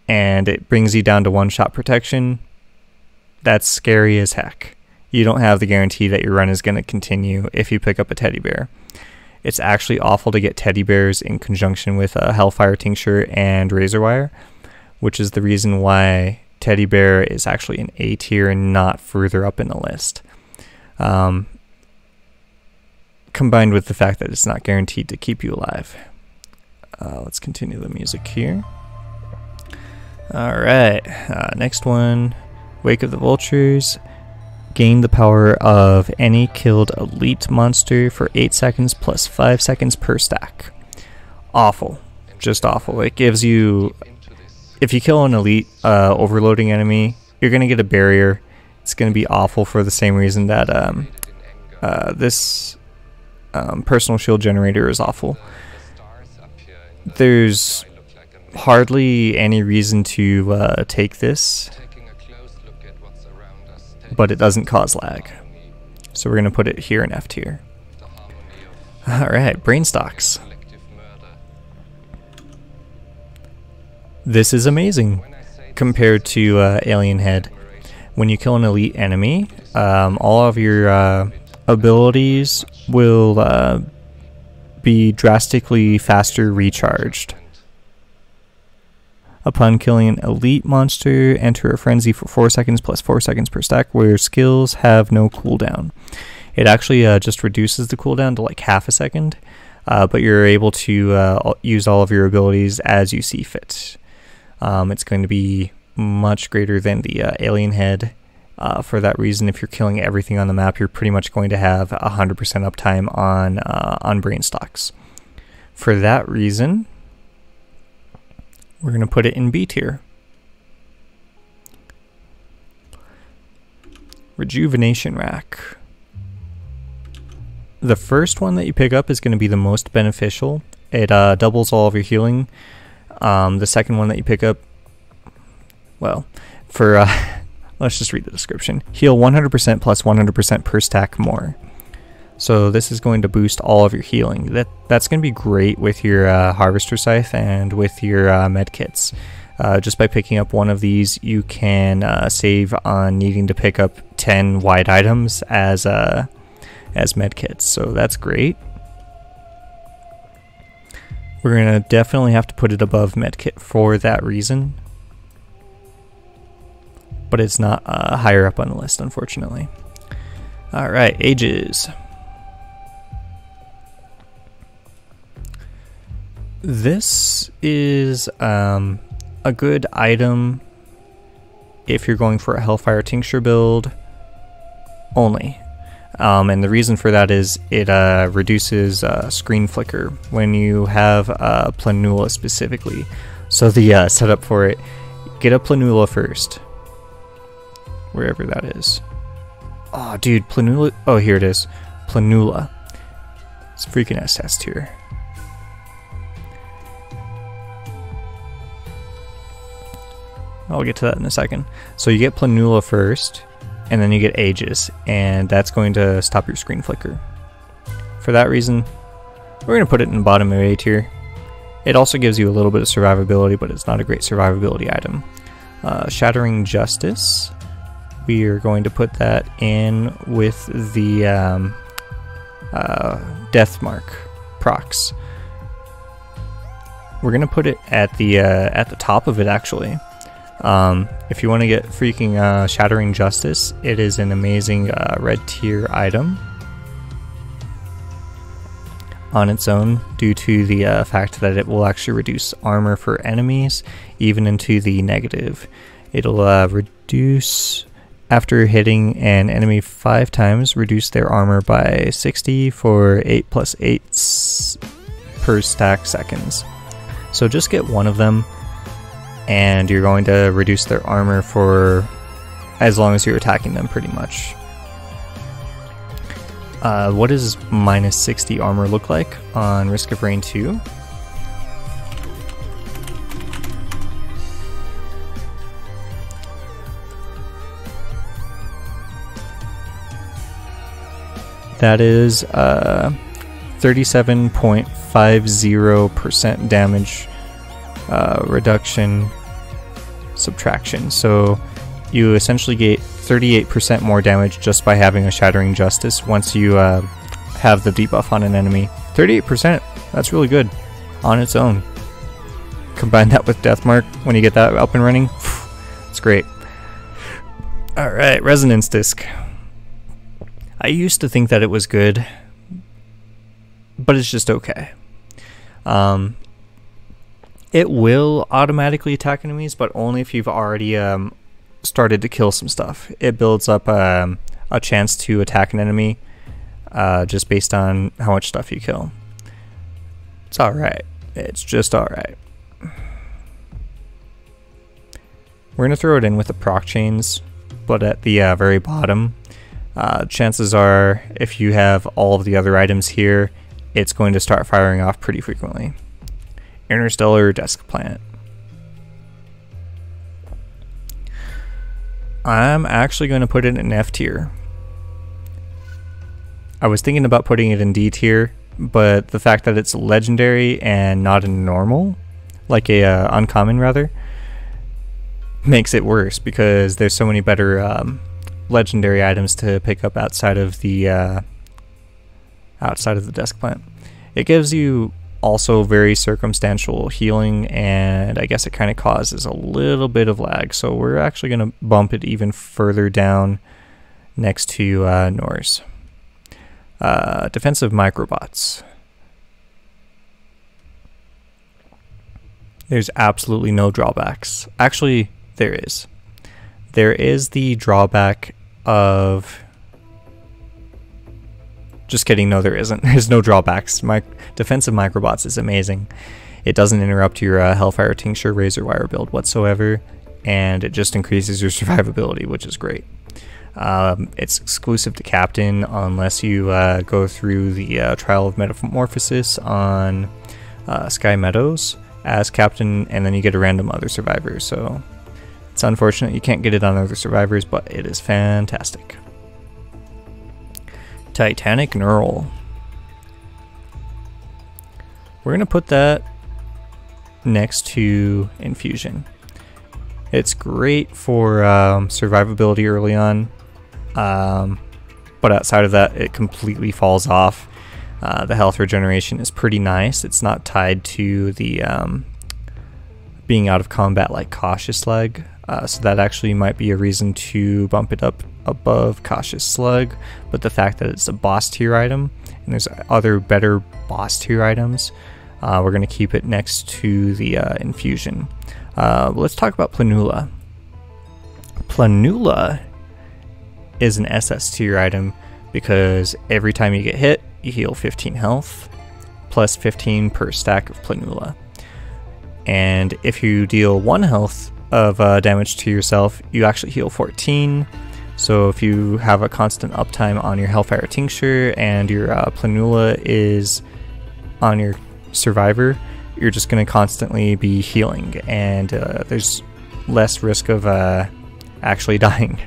and it brings you down to one-shot protection, that's scary as heck. You don't have the guarantee that your run is going to continue if you pick up a teddy bear. It's actually awful to get teddy bears in conjunction with a Hellfire Tincture and Razor Wire, which is the reason why teddy bear is actually an A tier and not further up in the list. Combined with the fact that it's not guaranteed to keep you alive. Let's continue the music here. Alright, next one. Wake of the Vultures. Gain the power of any killed elite monster for 8 seconds plus 5 seconds per stack. Awful. Just awful. It gives you... If you kill an elite overloading enemy, you're going to get a barrier. It's going to be awful for the same reason that this personal shield generator is awful. There's hardly any reason to take this, but it doesn't cause lag. So we're going to put it here in F tier. Alright, Brainstocks. This is amazing compared to Alien Head. When you kill an elite enemy, all of your abilities will be drastically faster recharged. Upon killing an elite monster, enter a frenzy for 4 seconds plus 4 seconds per stack where skills have no cooldown. It actually just reduces the cooldown to like half a second, but you're able to use all of your abilities as you see fit. It's going to be much greater than the Alien Head. For that reason, if you're killing everything on the map, you're pretty much going to have 100% uptime on Brainstocks. For that reason, we're going to put it in B tier. Rejuvenation Rack. The first one that you pick up is going to be the most beneficial. It doubles all of your healing. The second one that you pick up, well, for let's just read the description. Heal 100% plus 100% per stack more. So this is going to boost all of your healing. That's going to be great with your Harvester Scythe and with your med kits. Just by picking up one of these, you can save on needing to pick up 10 wide items as med kits. So that's great. We're going to definitely have to put it above medkit for that reason. But it's not higher up on the list, unfortunately. Alright, Ages. This is a good item if you're going for a Hellfire Tincture build only. And the reason for that is it reduces screen flicker when you have Planula specifically. So the setup for it, get a Planula first. Wherever that is. Oh, dude, Planula. Oh, here it is. Planula. It's freaking SS tier. I'll get to that in a second. So you get Planula first. and then you get Aegis, and that's going to stop your screen flicker. For that reason, we're going to put it in the bottom of A tier. It also gives you a little bit of survivability, but it's not a great survivability item. Shattering Justice, we are going to put that in with the Death Mark procs. We're going to put it at the top of it, actually. If you want to get freaking Shattering Justice, it is an amazing red tier item on its own, due to the fact that it will actually reduce armor for enemies, even into the negative. It'll reduce, after hitting an enemy 5 times, reduce their armor by 60 for 8+8 per stack seconds. So just get one of them, and you're going to reduce their armor for as long as you're attacking them, pretty much. What does minus 60 armor look like on Risk of Rain 2? That is 37.50% damage reduction subtraction. So you essentially get 38% more damage just by having a Shattering Justice once you have the debuff on an enemy. 38%, that's really good on its own. Combine that with Deathmark when you get that up and running, it's great. Alright, Resonance Disc. I used to think that it was good, but it's just okay. It will automatically attack enemies, but only if you've already started to kill some stuff. It builds up a chance to attack an enemy just based on how much stuff you kill. It's alright. It's just alright. We're going to throw it in with the proc chains, but at the very bottom. Chances are, if you have all of the other items here, it's going to start firing off pretty frequently. Interstellar Desk Plant. I'm actually going to put it in F tier. I was thinking about putting it in D tier, but the fact that it's legendary and not a normal, like a uncommon rather, makes it worse because there's so many better legendary items to pick up outside of the desk plant. It gives you also very circumstantial healing, and I guess it kind of causes a little bit of lag, so we're actually going to bump it even further down next to Norse. Defensive Microbots. There's absolutely no drawbacks. Actually, there is. There is the drawback of... Just kidding, no there isn't. There's no drawbacks. Defensive Microbots is amazing. It doesn't interrupt your Hellfire Tincture Razor Wire build whatsoever, and it just increases your survivability, which is great. It's exclusive to Captain unless you go through the Trial of Metamorphosis on Sky Meadows as Captain, and then you get a random other survivor. So it's unfortunate you can't get it on other survivors, but it is fantastic. Titanic Neural. We're going to put that next to Infusion. It's great for survivability early on, but outside of that it completely falls off. The health regeneration is pretty nice. It's not tied to the being out of combat like Cautious Slug, so that actually might be a reason to bump it up above Cautious Slug, but the fact that it's a boss tier item and there's other better boss tier items, we're going to keep it next to the Infusion. Let's talk about Planula. Planula is an SS tier item because every time you get hit, you heal 15 health, plus 15 per stack of Planula. And if you deal 1 health of damage to yourself, you actually heal 14. So if you have a constant uptime on your Hellfire Tincture and your Planula is on your survivor, you're just going to constantly be healing, and there's less risk of actually dying.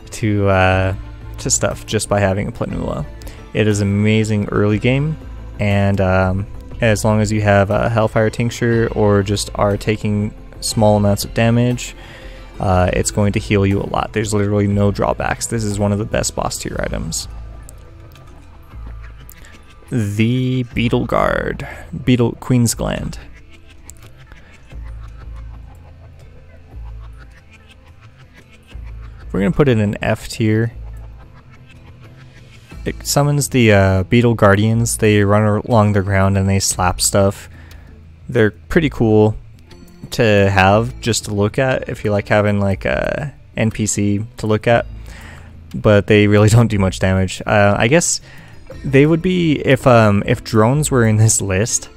to stuff just by having a Planula. It is amazing early game, and as long as you have a Hellfire Tincture or just are taking small amounts of damage, it's going to heal you a lot. There's literally no drawbacks. This is one of the best boss tier items. The Beetle Guard, Queen's Gland. We're going to put it in F tier. It summons the Beetle Guardians. They run along the ground and they slap stuff. They're pretty cool to have just to look at if you like having like a NPC to look at, but they really don't do much damage. I guess they would be, if drones were in this list,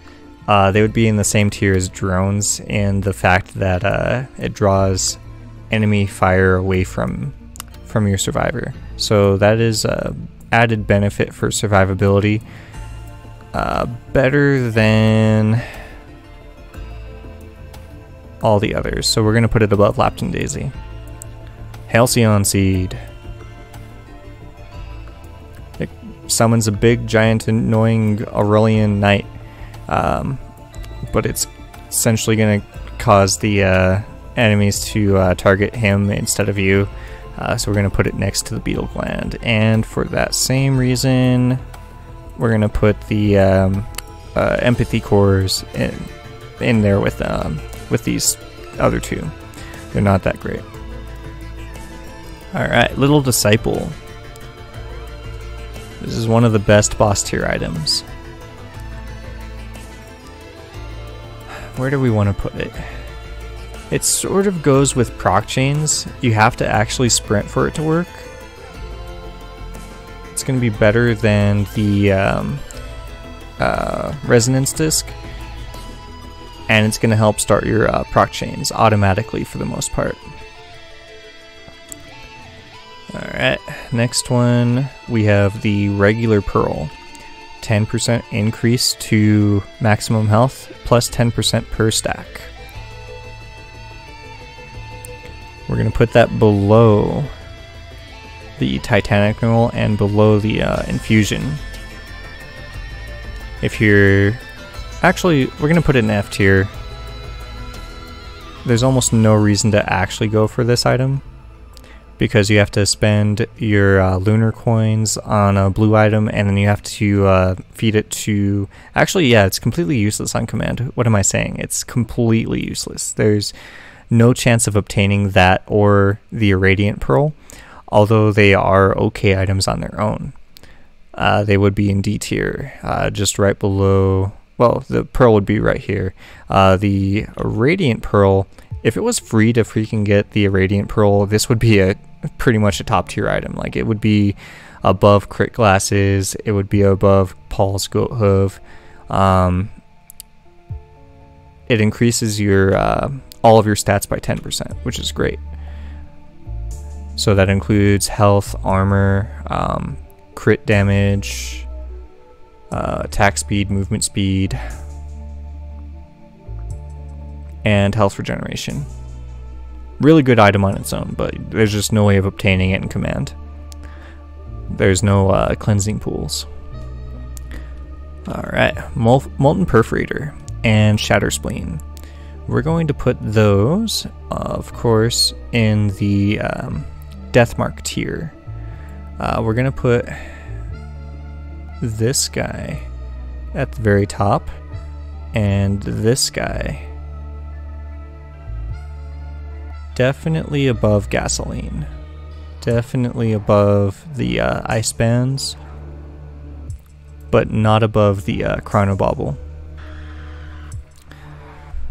they would be in the same tier as drones in the fact that it draws enemy fire away from your survivor. So that is added benefit for survivability. Better than all the others. So we're going to put it above Lapton Daisy. Halcyon Seed. It summons a big, giant, annoying Aurelian Knight. But it's essentially going to cause the enemies to target him instead of you. So we're going to put it next to the Beetle Gland, and for that same reason we're going to put the empathy cores in there with these other two. They're not that great. Alright, Little Disciple. This is one of the best boss tier items. Where do we want to put it? It sort of goes with proc chains. You have to actually sprint for it to work. It's going to be better than the resonance disc, and it's going to help start your proc chains automatically for the most part. Alright, next one we have the regular Pearl. 10% increase to maximum health plus 10% per stack. We're going to put that below the Titanic Neural and below the Infusion. If you're... Actually, we're going to put it in F tier. There's almost no reason to actually go for this item, because you have to spend your lunar coins on a blue item, and then you have to feed it to... Actually, yeah, it's completely useless on command. What am I saying? It's completely useless. There's no chance of obtaining that or the Irradiant Pearl, although they are okay items on their own. They would be in D tier, just right below... Well, the Pearl would be right here. The Irradiant Pearl, if it was free to freaking get the Irradiant Pearl, this would be pretty much a top tier item. Like, it would be above Crit Glasses, it would be above Paul's Goat Hoof. It increases your all of your stats by 10%, which is great. So that includes health, armor, crit damage, attack speed, movement speed, and health regeneration. Really good item on its own, but there's just no way of obtaining it in command. There's no cleansing pools. Alright, Molten Perforator and Shatter Spleen. We're going to put those, of course, in the Deathmark tier. We're going to put this guy at the very top, and this guy definitely above Gasoline. Definitely above the Ice Bands, but not above the Chrono Bauble.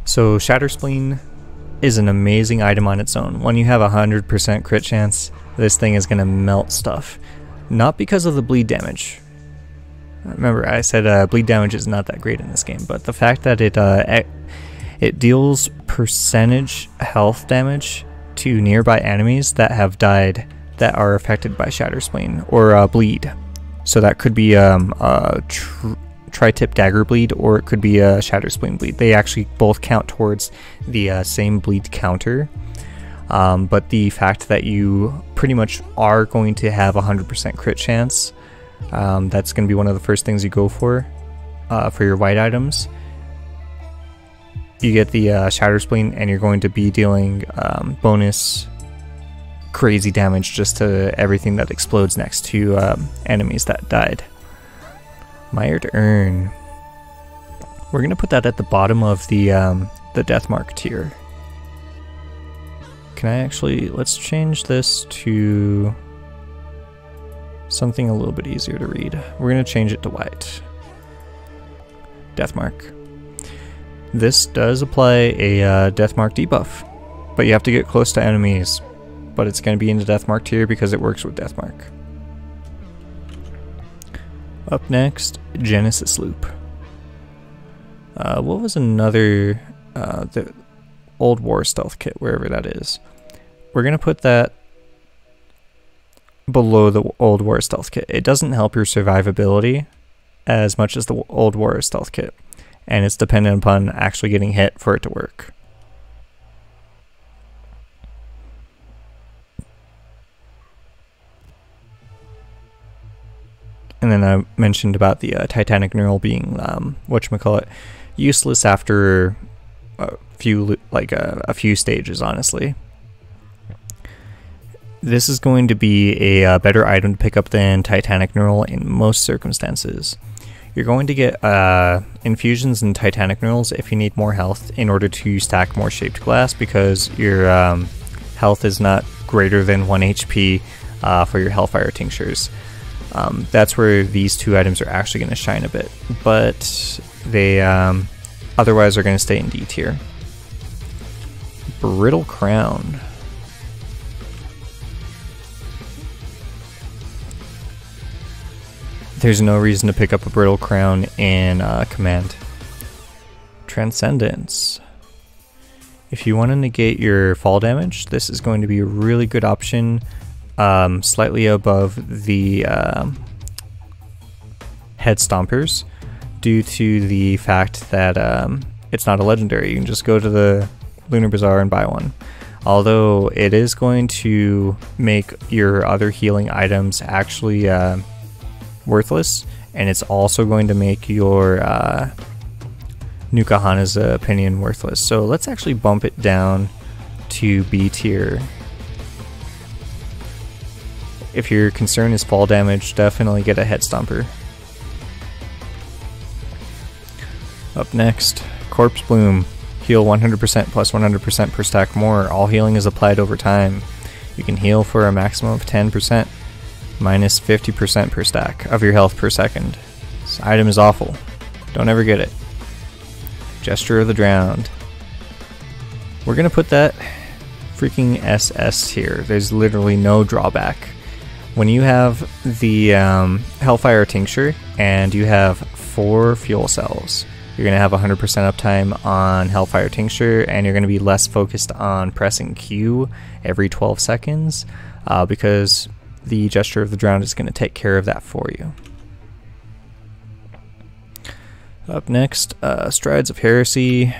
So Shatter Spleen is an amazing item on its own. When you have 100% crit chance, this thing is going to melt stuff. Not because of the bleed damage. Remember, I said bleed damage is not that great in this game, but the fact that it deals percentage health damage to nearby enemies that have died that are affected by Shatter Spleen or bleed. So that could be tri-tip dagger bleed, or it could be a Shatter Spleen bleed. They actually both count towards the same bleed counter. but the fact that you pretty much are going to have 100% crit chance, that's going to be one of the first things you go for your white items. You get the Shatter Spleen, and you're going to be dealing bonus crazy damage just to everything that explodes next to enemies that died. Mired Urn. We're going to put that at the bottom of the Deathmark tier. Can I actually, let's change this to something a little bit easier to read. We're going to change it to white. Deathmark. This does apply a Deathmark debuff, but you have to get close to enemies. But it's going to be in the Deathmark tier because it works with Deathmark. Up next, Genesis Loop. What was another, the Old War Stealth Kit, wherever that is. We're going to put that below the Old War Stealth Kit. It doesn't help your survivability as much as the Old War Stealth Kit, and it's dependent upon actually getting hit for it to work. And then I mentioned about the Titanic Neural being, whatchamacallit, useless after a few stages, honestly. This is going to be a better item to pick up than Titanic Neural in most circumstances. You're going to get infusions and Titanic Neurals if you need more health in order to stack more shaped glass, because your health is not greater than 1 HP for your Hellfire Tinctures. That's where these two items are actually going to shine a bit, but they otherwise are going to stay in D tier. Brittle Crown. There's no reason to pick up a Brittle Crown in Command. Transcendence. If you want to negate your fall damage, this is going to be a really good option. Slightly above the Head Stompers, due to the fact that it's not a legendary. You can just go to the Lunar Bazaar and buy one. Although it is going to make your other healing items actually worthless, and it's also going to make your Nukahana's opinion worthless. So let's actually bump it down to B tier. If your concern is fall damage, definitely get a Head Stomper. Up next, Corpse Bloom. Heal 100% plus 100% per stack more. All healing is applied over time. You can heal for a maximum of 10%, minus 50% per stack of your health per second. This item is awful. Don't ever get it. Gesture of the Drowned. We're going to put that freaking SS here. There's literally no drawback. When you have the Hellfire Tincture and you have 4 fuel cells, you're going to have 100% uptime on Hellfire Tincture, and you're going to be less focused on pressing Q every 12 seconds because the Gesture of the Drowned is going to take care of that for you. Up next, Strides of Heresy.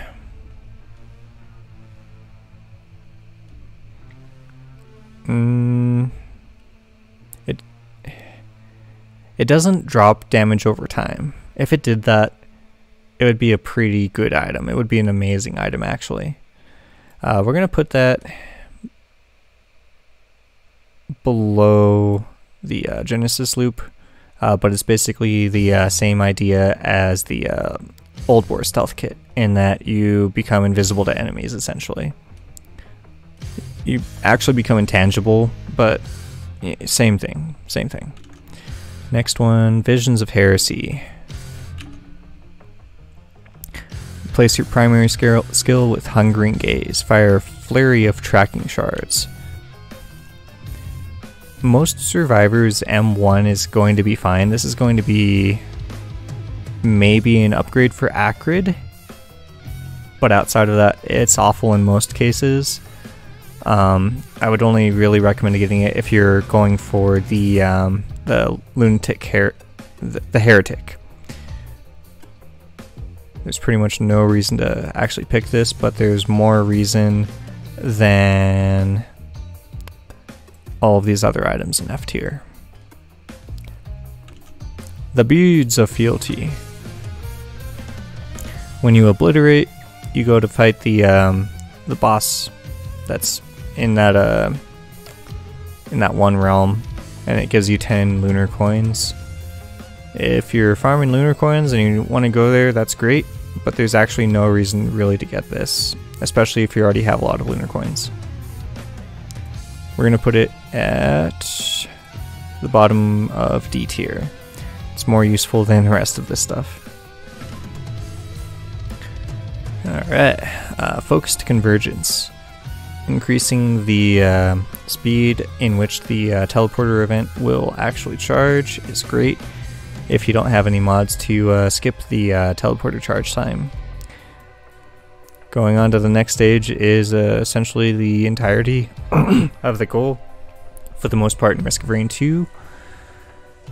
It doesn't drop damage over time. If it did that, it would be a pretty good item. It would be an amazing item, actually. We're going to put that below the Genesis Loop, but it's basically the same idea as the Old War Stealth Kit, in that you become invisible to enemies, essentially. You actually become intangible, but same thing, same thing. Next one, Visions of Heresy. Place your primary skill with Hungering Gaze. Fire a flurry of tracking shards. Most survivors, M1 is going to be fine. This is going to be maybe an upgrade for Acrid, but outside of that, it's awful in most cases. I would only really recommend getting it if you're going for the lunatic the heretic. There's pretty much no reason to actually pick this, but there's more reason than all of these other items in F tier. The Beads of Fealty. When you obliterate, you go to fight the boss that's in that one realm, and it gives you 10 lunar coins. If you're farming lunar coins and you want to go there, that's great, but there's actually no reason really to get this, especially if you already have a lot of lunar coins. We're going to put it at the bottom of D tier. It's more useful than the rest of this stuff. Alright, Focused Convergence. Increasing the speed in which the teleporter event will actually charge is great if you don't have any mods to skip the teleporter charge time. Going on to the next stage is essentially the entirety of the goal, for the most part in Risk of Rain 2.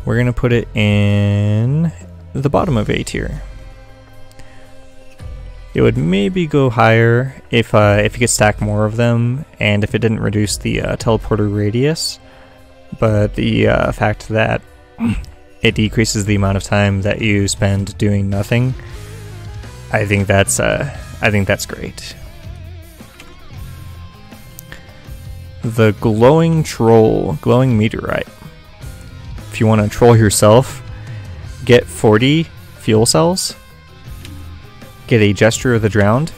We're going to put it in the bottom of A tier. It would maybe go higher if you could stack more of them and if it didn't reduce the teleporter radius, but the fact that it decreases the amount of time that you spend doing nothing, I think that's great. The Glowing Troll, Glowing Meteorite. If you want to troll yourself, get 40 fuel cells, get a Gesture of the Drowned,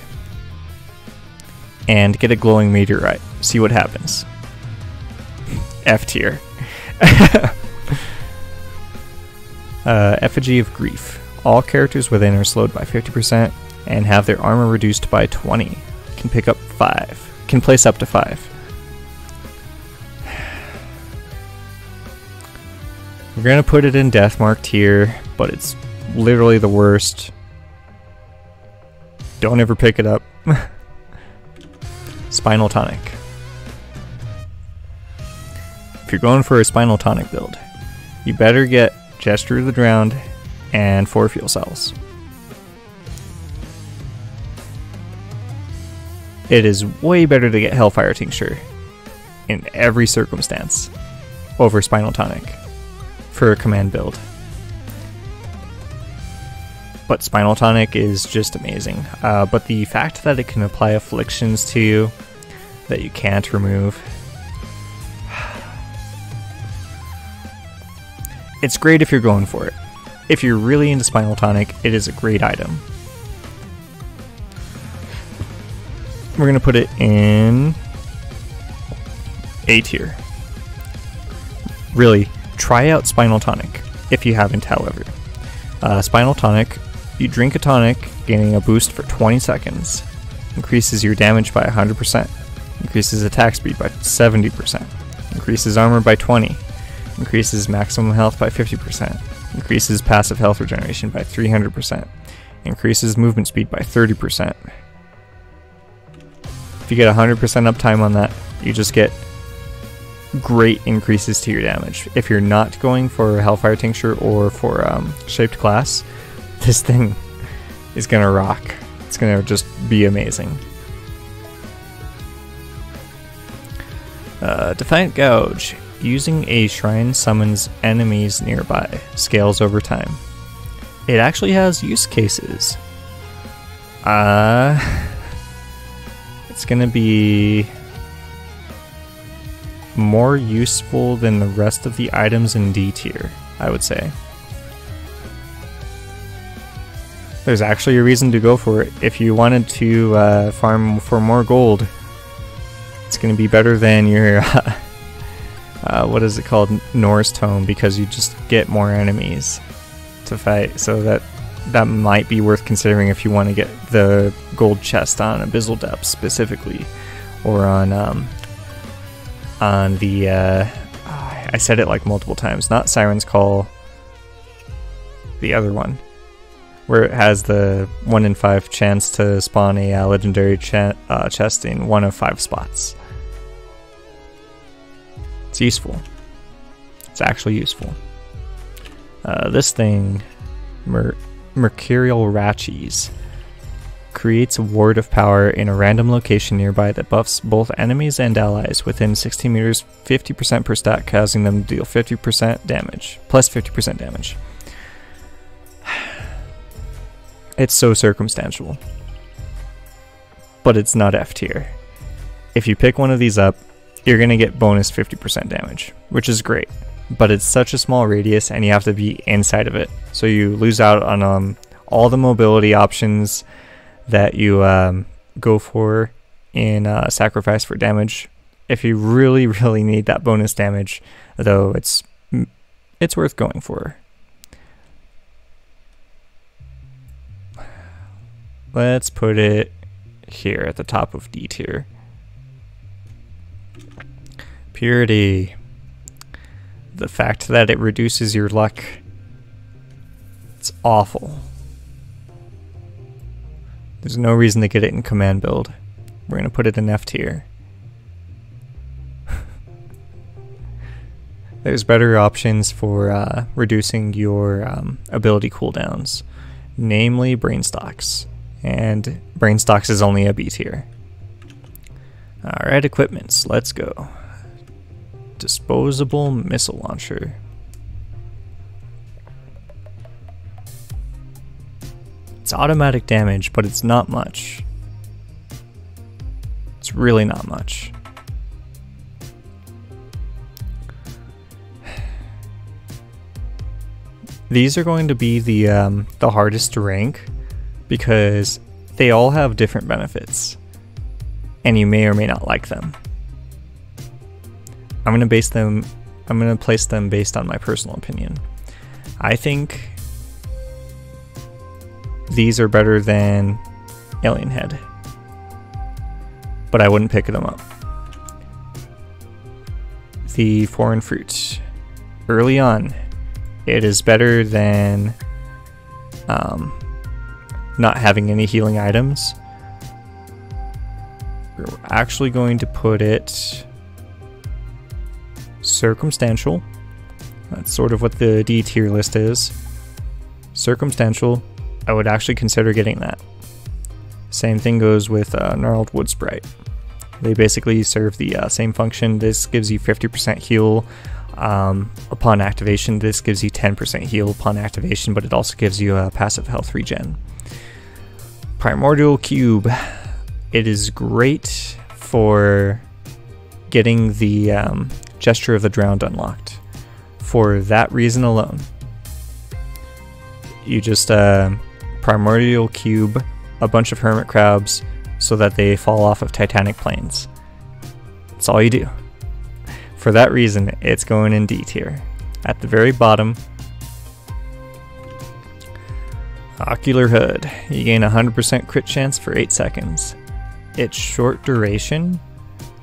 and get a Glowing Meteorite. See what happens. F tier. Effigy of Grief. All characters within are slowed by 50% and have their armor reduced by 20. Can pick up 5. Can place up to 5. We're gonna put it in Deathmark tier, but it's literally the worst. Don't ever pick it up. Spinal Tonic. If you're going for a Spinal Tonic build, you better get Gesture of the Drowned and 4 fuel cells. It is way better to get Hellfire Tincture in every circumstance over Spinal Tonic for a command build. But Spinal Tonic is just amazing. But the fact that it can apply afflictions to you that you can't remove, it's great if you're going for it. If you're really into Spinal Tonic, it is a great item. We're going to put it in A tier. Really, try out Spinal Tonic if you haven't, however. Spinal Tonic, you drink a tonic, gaining a boost for 20 seconds. Increases your damage by 100%. Increases attack speed by 70%. Increases armor by 20. Increases maximum health by 50%. Increases passive health regeneration by 300%. Increases movement speed by 30%. If you get 100% uptime on that, you just get great increases to your damage. If you're not going for Hellfire Tincture or for Shaped Class, this thing is gonna rock. It's gonna just be amazing. Defiant Gouge. Using a shrine summons enemies nearby. Scales over time. It actually has use cases. It's gonna be more useful than the rest of the items in D tier, I would say. There's actually a reason to go for it. If you wanted to farm for more gold, it's gonna be better than your what is it called, Norristome, because you just get more enemies to fight. So that might be worth considering if you want to get the gold chest on Abyssal Depths specifically, or on the I said it like multiple times, not Siren's Call, the other one, where it has the 1 in 5 chance to spawn a legendary chest in 1 of 5 spots. It's useful. It's actually useful. This thing, Mercurial Ratchies. creates a ward of power in a random location nearby that buffs both enemies and allies within 16 meters 50% per stack, causing them to deal 50% damage, plus 50% damage. It's so circumstantial, but it's not F tier. If you pick one of these up, you're going to get bonus 50% damage, which is great, but it's such a small radius and you have to be inside of it, so you lose out on all the mobility options that you go for in Sacrifice for damage. If you really, really need that bonus damage, though, it's worth going for. Let's put it here at the top of D tier. Purity. The fact that it reduces your luck, it's awful. There's no reason to get it in command build. We're going to put it in F tier. There's better options for reducing your ability cooldowns, namely Brainstocks. And Brainstocks is only a B tier. Alright, equipments, let's go. Disposable missile launcher. It's automatic damage, but it's not much. It's really not much. These are going to be the hardest to rank because they all have different benefits, and you may or may not like them. I'm gonna place them based on my personal opinion. I think these are better than Alien Head, but I wouldn't pick them up. The Foreign Fruit. Early on, it is better than not having any healing items. We're actually going to put it circumstantial. That's sort of what the D tier list is. Circumstantial, I would actually consider getting that. Same thing goes with Gnarled Wood Sprite. They basically serve the same function. This gives you 50% heal upon activation. This gives you 10% heal upon activation, but it also gives you a passive health regen. Primordial Cube. It is great for getting the Gesture of the Drowned unlocked. For that reason alone, you just Primordial Cube a bunch of Hermit Crabs so that they fall off of Titanic planes. That's all you do. For that reason, it's going in D tier. At the very bottom, Ocular Hood. You gain 100% crit chance for 8 seconds. It's short duration,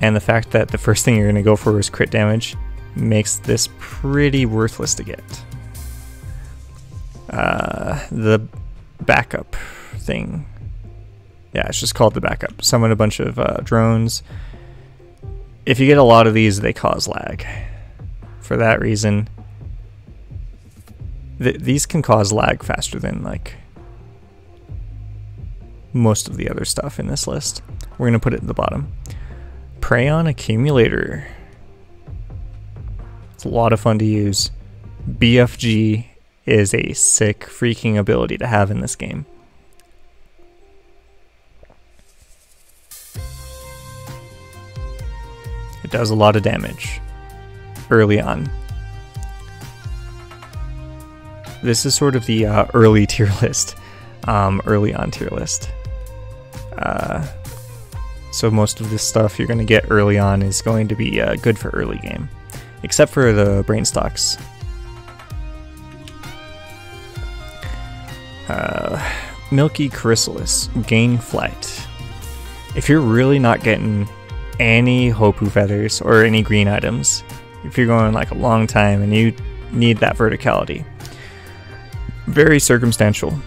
and the fact that the first thing you're going to go for is crit damage makes this pretty worthless to get. The backup thing. Yeah, it's just called the backup. Summon a bunch of drones. If you get a lot of these, they cause lag. For that reason, these can cause lag faster than like most of the other stuff in this list. We're going to put it at the bottom. Prayon Accumulator. It's a lot of fun to use. BFG is a sick freaking ability to have in this game. It does a lot of damage early on. This is sort of the early tier list, early on tier list. So most of this stuff you're going to get early on is going to be good for early game, except for the Brainstocks. Milky Chrysalis, gain flight. If you're really not getting any Hopu feathers or any green items, if you're going like a long time and you need that verticality, very circumstantial.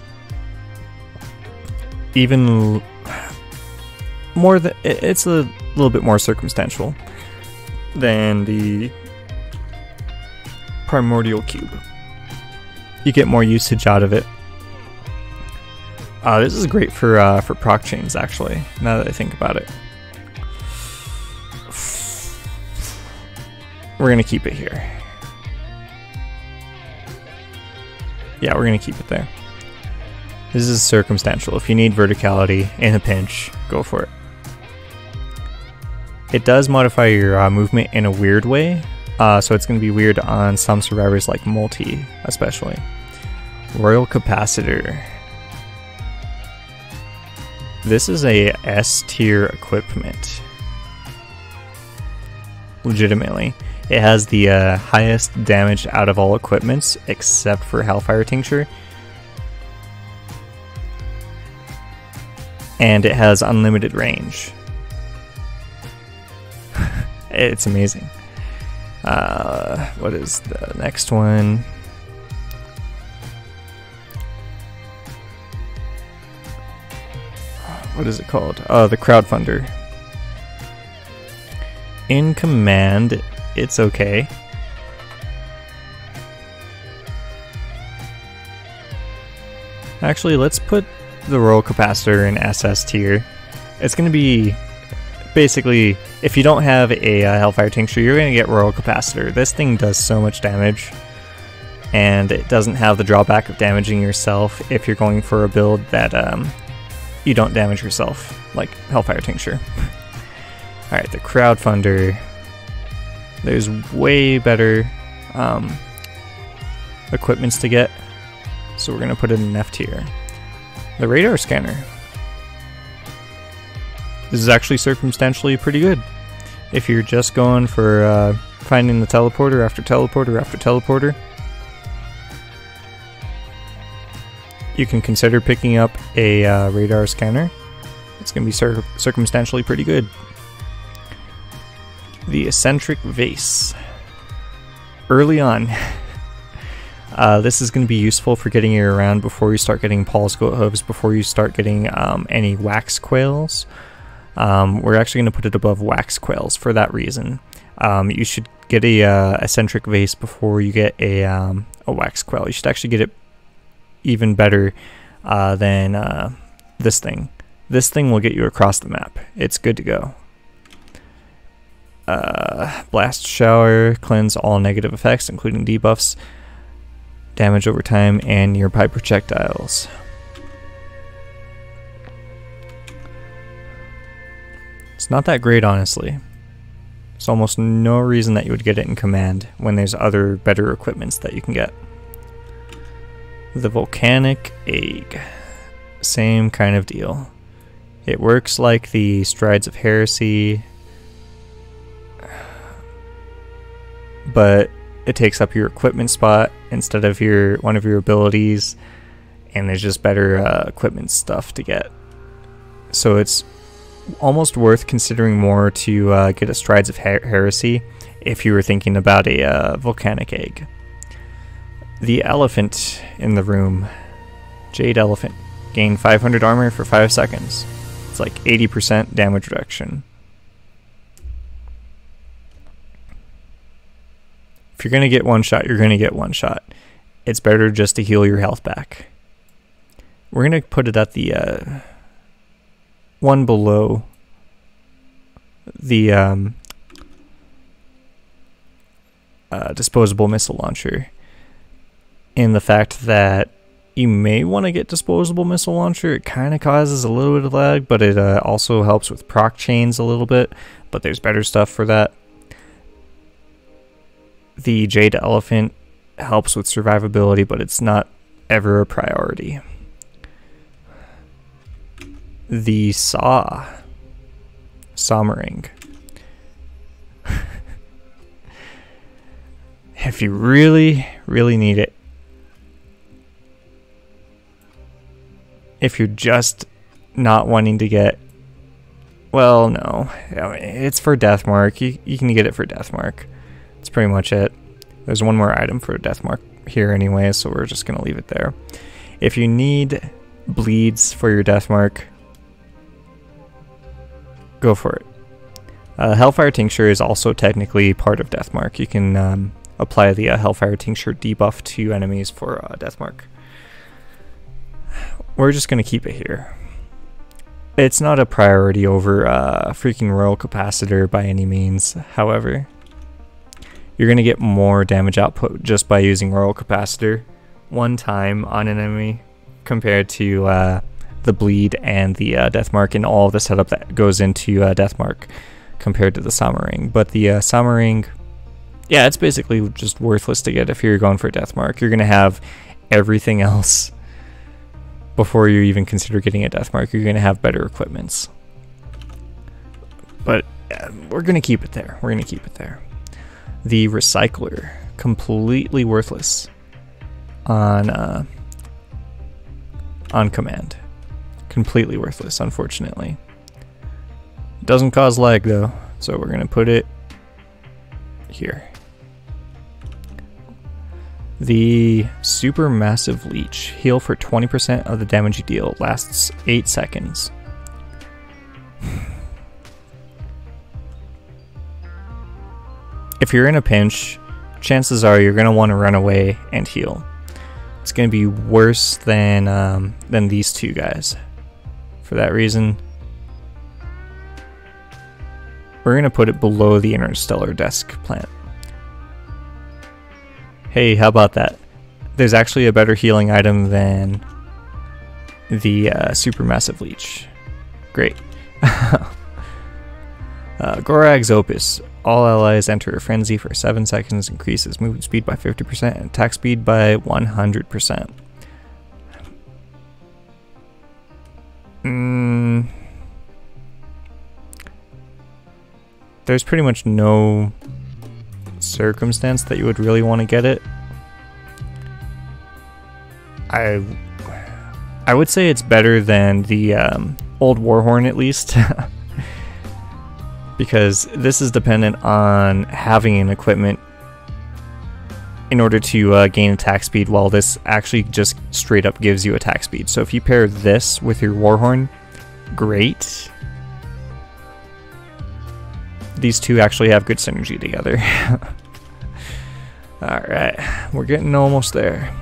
Even more than, it's a little bit more circumstantial than the Primordial Cube. You get more usage out of it. This is great for proc chains, actually, now that I think about it. We're going to keep it here. Yeah, we're going to keep it there. This is circumstantial. If you need verticality in a pinch, go for it. It does modify your movement in a weird way, so it's going to be weird on some survivors like Multi, especially. Royal Capacitor. This is a S tier equipment. Legitimately. It has the highest damage out of all equipments, except for Hellfire Tincture. And it has unlimited range. It's amazing. What is the next one? What is it called? Oh, the Crowdfunder. In command, it's okay. Actually, let's put the Royal Capacitor in SS tier. It's going to be basically, if you don't have a Hellfire Tincture, you're going to get Royal Capacitor. This thing does so much damage, and it doesn't have the drawback of damaging yourself if you're going for a build that you don't damage yourself, like Hellfire Tincture. Alright, the Crowdfunder. There's way better equipments to get, so we're going to put it in F tier. The Radar Scanner. This is actually circumstantially pretty good. If you're just going for finding the teleporter after teleporter after teleporter, you can consider picking up a Radar Scanner. It's going to be circumstantially pretty good. The Eccentric Vase. Early on, this is going to be useful for getting you around before you start getting Paul's Goat Hooves, before you start getting any Wax Quails. We're actually going to put it above Wax Quails for that reason. You should get a Eccentric Vase before you get a Wax Quail. You should actually get it even better than this thing. This thing will get you across the map. It's good to go. Blast Shower, cleanse all negative effects, including debuffs, damage over time, and nearby projectiles. It's not that great, honestly. There's almost no reason that you would get it in command when there's other better equipments that you can get. The Volcanic Egg. Same kind of deal. It works like the Strides of Heresy, but it takes up your equipment spot instead of one of your abilities, and there's just better equipment stuff to get. So it's almost worth considering more to get a Strides of Heresy if you were thinking about a Volcanic Egg. The Elephant in the room. Jade Elephant. Gain 500 armor for 5 seconds. It's like 80% damage reduction. If you're going to get one shot, you're going to get one shot. It's better just to heal your health back. We're going to put it at the one below the disposable missile launcher, in the fact that you may want to get disposable missile launcher. It kind of causes a little bit of lag, but it also helps with proc chains a little bit, but there's better stuff for that. The Jade Elephant helps with survivability, but it's not ever a priority. The Sommering. If you really, really need it. If you're just not wanting to get... Well, no. I mean, it's for Deathmark. You can get it for Deathmark. That's pretty much it. There's one more item for Deathmark here anyway, so we're just going to leave it there. If you need bleeds for your Deathmark, go for it. Hellfire Tincture is also technically part of Deathmark. You can apply the Hellfire Tincture debuff to enemies for Deathmark. we're just going to keep it here. It's not a priority over freaking Royal Capacitor by any means. However, you're going to get more damage output just by using Royal Capacitor one time on an enemy compared to the bleed and the Deathmark and all the setup that goes into Deathmark compared to the Sommering. But the Sommering, yeah, it's basically just worthless to get if you're going for Deathmark. You're going to have everything else before you even consider getting a Deathmark. You're going to have better equipments. But we're going to keep it there. We're going to keep it there. The Recycler, completely worthless on command. Completely worthless, unfortunately. Doesn't cause lag though, so we're going to put it here. The Supermassive Leech, heal for 20% of the damage you deal, lasts 8 seconds. If you're in a pinch, chances are you're going to want to run away and heal. It's going to be worse than these two guys. For that reason, we're going to put it below the Interstellar Desk plant. Hey, how about that? There's actually a better healing item than the Supermassive Leech. Great. Gorag's Opus. All allies enter a frenzy for 7 seconds, increases movement speed by 50% and attack speed by 100%. There's pretty much no circumstance that you would really want to get it. I would say it's better than the old Warhorn at least. Because this is dependent on having an equipment in order to gain attack speed, while this actually just straight up gives you attack speed. So if you pair this with your Warhorn, great. These two actually have good synergy together. Alright, we're getting almost there.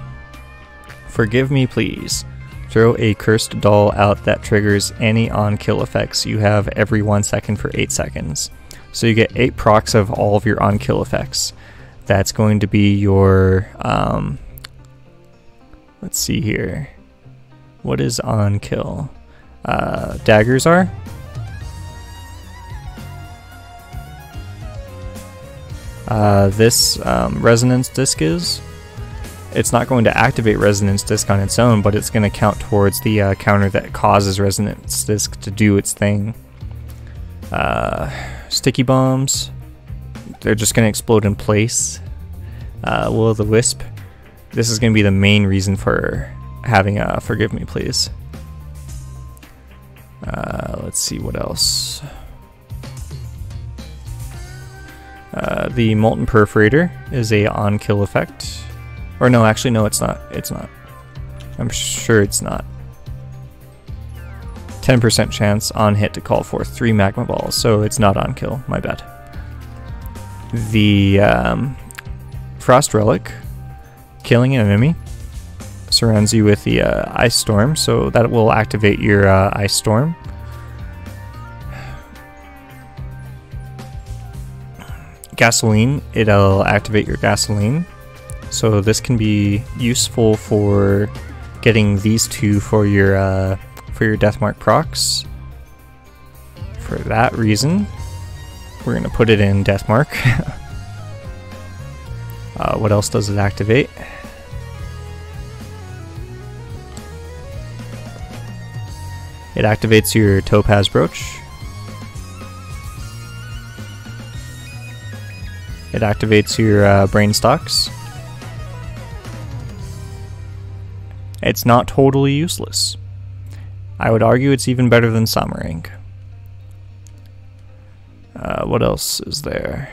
Forgive me, please. Throw a cursed doll out that triggers any on-kill effects you have every 1 second for 8 seconds. So you get 8 procs of all of your on-kill effects. That's going to be your, let's see here. What is on-kill? Daggers are? This Resonance Disc is? It's not going to activate Resonance Disc on its own, but it's going to count towards the counter that causes Resonance Disc to do its thing. Sticky Bombs, they're just going to explode in place. Will-o'-the-Wisp, this is going to be the main reason for having a Forgive Me Please. Let's see what else. The Molten Perforator is a on-kill effect. Or no, actually no, it's not. It's not. I'm sure it's not. 10% chance on hit to call forth 3 magma balls, so it's not on kill, my bad. The Frost Relic, killing an enemy, surrounds you with the Ice Storm, so that will activate your Ice Storm. Gasoline, it'll activate your Gasoline. So this can be useful for getting these two for your Deathmark procs. For that reason, we're gonna put it in Deathmark. What else does it activate? It activates your Topaz Brooch. It activates your Brain Stocks. It's not totally useless. I would argue it's even better than Sommering. What else is there?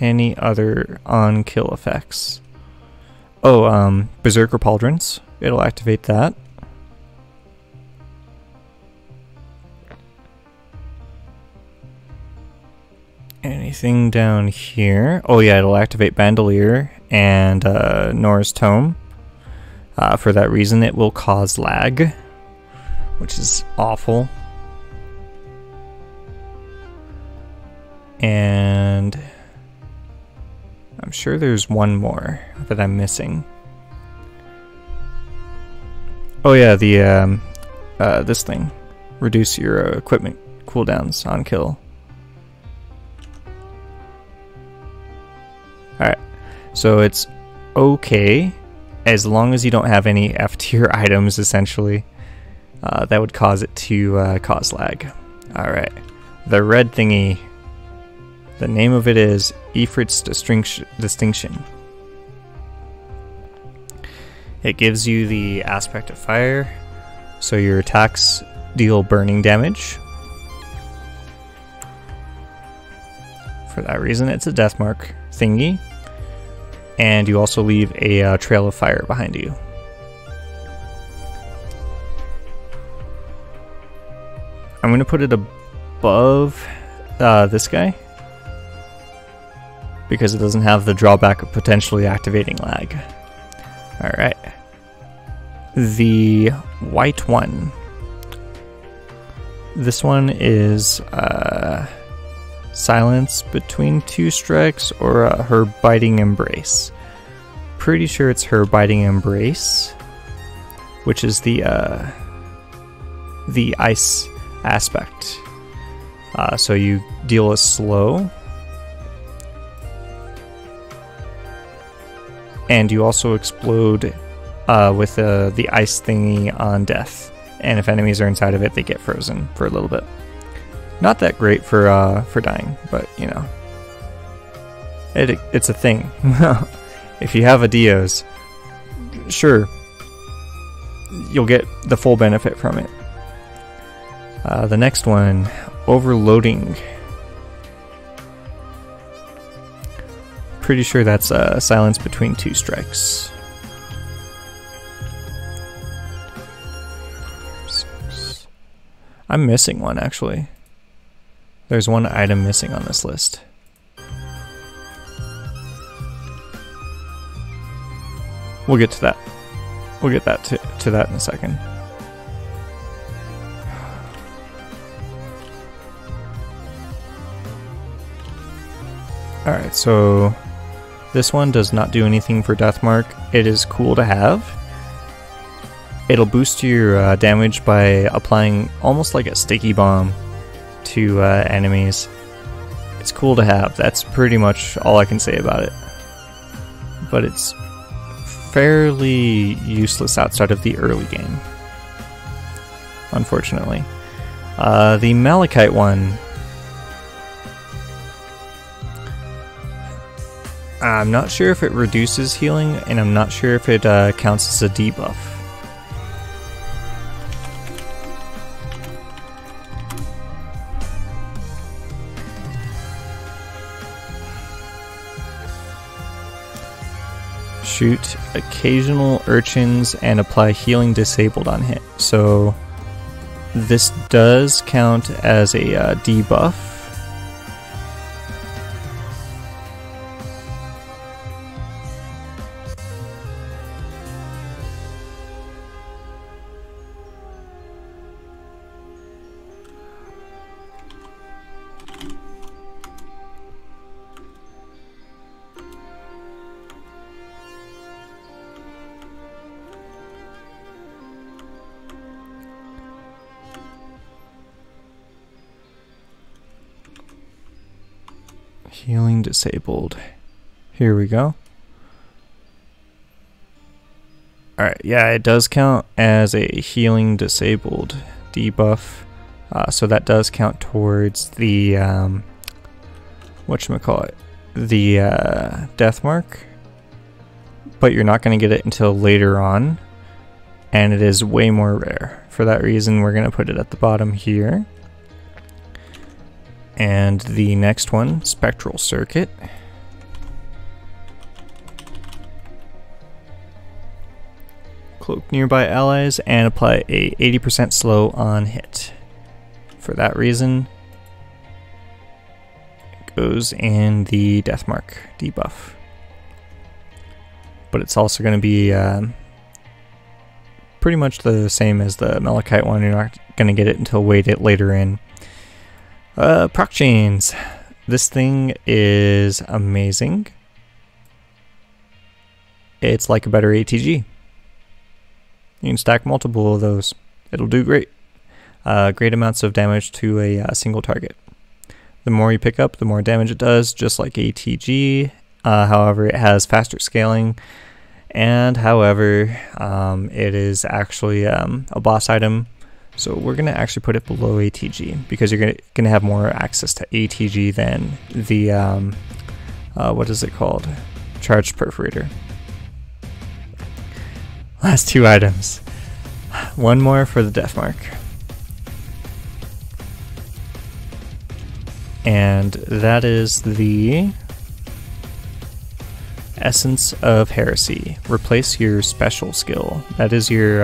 Any other on-kill effects? Oh, Berserker Pauldrons. It'll activate that. Anything down here? Oh yeah, it'll activate Bandolier and Norristome. For that reason, it will cause lag, which is awful. And I'm sure there's one more that I'm missing. Oh yeah, the this thing. Reduce your equipment cooldowns on kill. Alright, so it's okay as long as you don't have any F tier items, essentially. That would cause it to cause lag. Alright, the red thingy. The name of it is Ifrit's Distinction. It gives you the aspect of fire, so your attacks deal burning damage. For that reason, it's a death mark thingy. And you also leave a trail of fire behind you. I'm going to put it above this guy, because it doesn't have the drawback of potentially activating lag. Alright. The white one. This one is Silence Between Two Strikes or Her Biting Embrace. Pretty sure it's Her Biting Embrace, which is the ice aspect. So you deal a slow, and you also explode with the ice thingy on death. And if enemies are inside of it, they get frozen for a little bit. Not that great for dying, but you know, it's a thing. If you have a Dios, sure, you'll get the full benefit from it. The next one, Overloading. Pretty sure that's Silence Between Two Strikes. I'm missing one, actually. There's one item missing on this list. We'll get to that. We'll get that to that in a second. Alright, so this one does not do anything for Deathmark. It is cool to have. It'll boost your damage by applying almost like a sticky bomb to enemies. It's cool to have. That's pretty much all I can say about it. But it's fairly useless outside of the early game, unfortunately. The Malachite one, I'm not sure if it reduces healing, and I'm not sure if it counts as a debuff. Shoot occasional urchins and apply healing disabled on hit. So this does count as a debuff. Healing disabled. Here we go. Alright, yeah, it does count as a healing disabled debuff. So that does count towards the, whatchamacallit, the death mark. But you're not going to get it until later on. And it is way more rare. For that reason, we're going to put it at the bottom here. And the next one, Spectral Circuit. Cloak nearby allies and apply a 80% slow on hit. For that reason, it goes in the Deathmark debuff. But it's also going to be pretty much the same as the Malachite one. You're not going to get it until way later in. Proc chains. This thing is amazing. It's like a better ATG. You can stack multiple of those. It'll do great. Great amounts of damage to a single target. The more you pick up, the more damage it does, just like ATG. However, it has faster scaling, and however, it is actually a boss item. So we're going to actually put it below ATG, because you're going to have more access to ATG than the, what is it called? Charged Perforator. Last two items. One more for the Death Mark. And that is the Essence of Heresy. Replace your special skill. That is your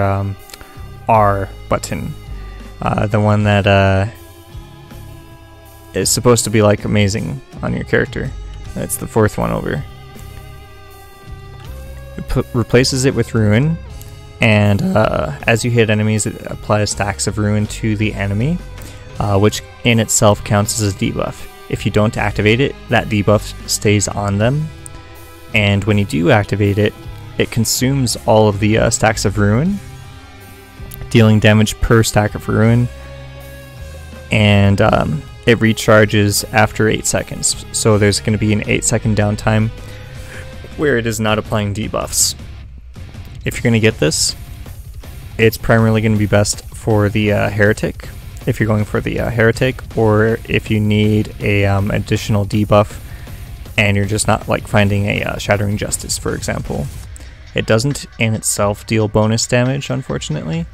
R button. The one that is supposed to be like amazing on your character. That's the fourth one over. It replaces it with Ruin, and as you hit enemies, it applies stacks of Ruin to the enemy, which in itself counts as a debuff. If you don't activate it, that debuff stays on them, and when you do activate it, it consumes all of the stacks of Ruin, dealing damage per stack of Ruin, and it recharges after 8 seconds. So there's going to be an 8-second downtime where it is not applying debuffs. If you're going to get this, it's primarily going to be best for the Heretic, if you're going for the Heretic, or if you need a additional debuff and you're just not like finding a Shattering Justice, for example. It doesn't in itself deal bonus damage, unfortunately,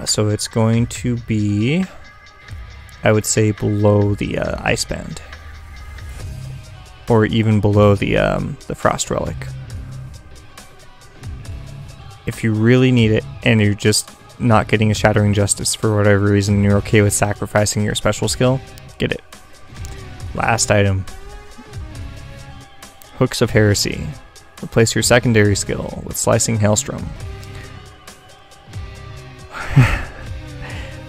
so it's going to be, I would say, below the Ice Band, or even below the Frost Relic. If you really need it and you're just not getting a Shattering Justice for whatever reason, and you're okay with sacrificing your special skill, get it. Last item. Hooks of Heresy. Replace your secondary skill with Slicing Hailstorm.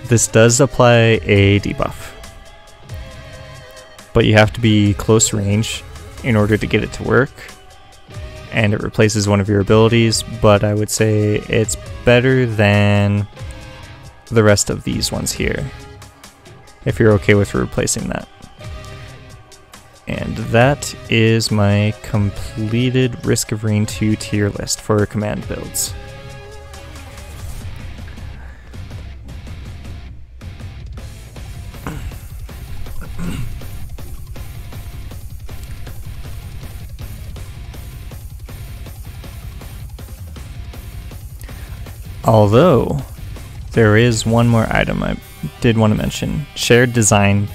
This does apply a debuff, but you have to be close range in order to get it to work, and it replaces one of your abilities, but I would say it's better than the rest of these ones here, if you're okay with replacing that. And that is my completed Risk of Rain 2 tier list for command builds. Although, there is one more item I did want to mention. Shared Design.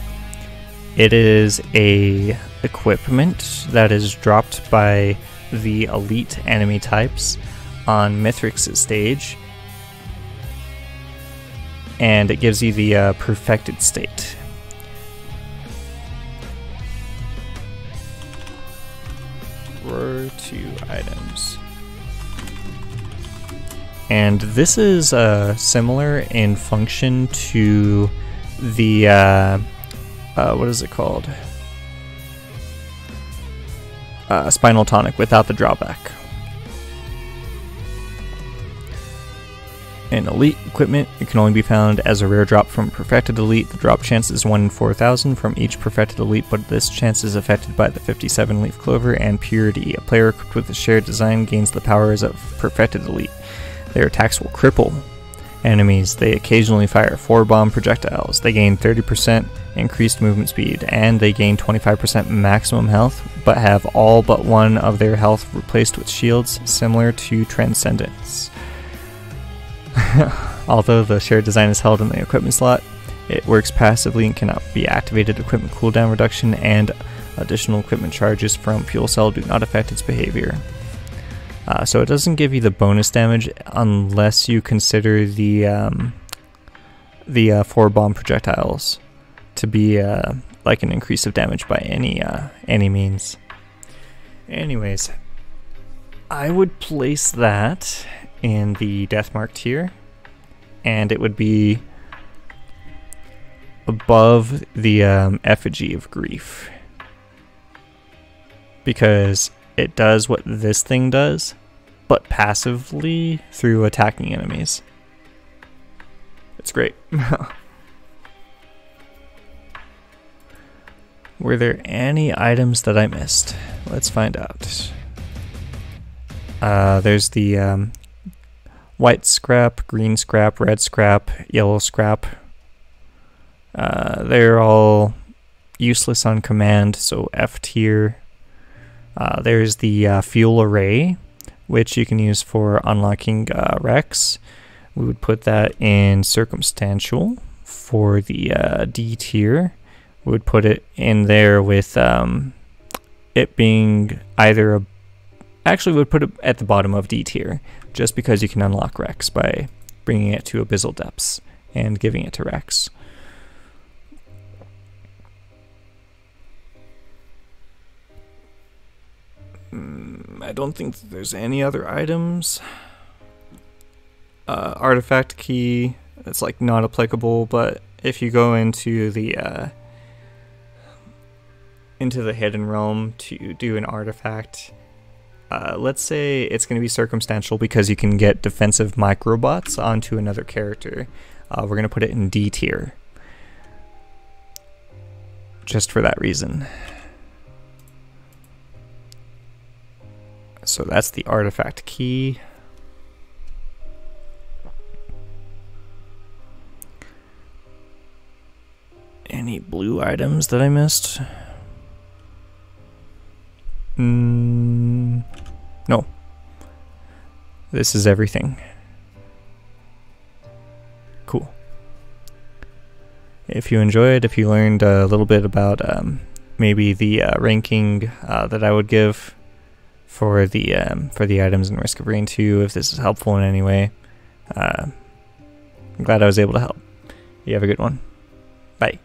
It is a equipment that is dropped by the elite enemy types on Mithrix's stage, and it gives you the perfected state. RoR2 items. And this is similar in function to the, what is it called? Spinal Tonic without the drawback. In Elite equipment, it can only be found as a rare drop from Perfected Elite. The drop chance is 1 in 4,000 from each Perfected Elite, but this chance is affected by the 57 Leaf Clover and Purity. A player equipped with the Shared Design gains the powers of Perfected Elite. Their attacks will cripple enemies. They occasionally fire 4 bomb projectiles. They gain 30% increased movement speed, and they gain 25% maximum health, but have all but one of their health replaced with shields, similar to Transcendence. Although the Shared Design is held in the equipment slot, it works passively and cannot be activated. Equipment cooldown reduction and additional equipment charges from Fuel Cell do not affect its behavior. So it doesn't give you the bonus damage unless you consider the 4 bomb projectiles to be like an increase of damage by any means. Anyways, I would place that in the Deathmark tier. and it would be above the Effigy of Grief, because it does what this thing does, but passively through attacking enemies. It's great. Were there any items that I missed? Let's find out. There's the white scrap, green scrap, red scrap, yellow scrap. They're all useless on command, so F tier. There's the fuel array, which you can use for unlocking Rex. We would put that in circumstantial. For the D tier, we would put it in there with it being either a... Actually, we would put it at the bottom of D tier, just because you can unlock Rex by bringing it to Abyssal Depths and giving it to Rex. I don't think there's any other items. Artifact key, it's like not applicable, but if you go into the hidden realm to do an artifact, let's say it's going to be circumstantial because you can get defensive microbots onto another character. We're going to put it in D tier, just for that reason. So that's the artifact key. Any blue items that I missed? No. This is everything. Cool. If you enjoyed, if you learned a little bit about maybe the ranking that I would give for the items in Risk of Rain 2, if this is helpful in any way, I'm glad I was able to help. You have a good one. Bye.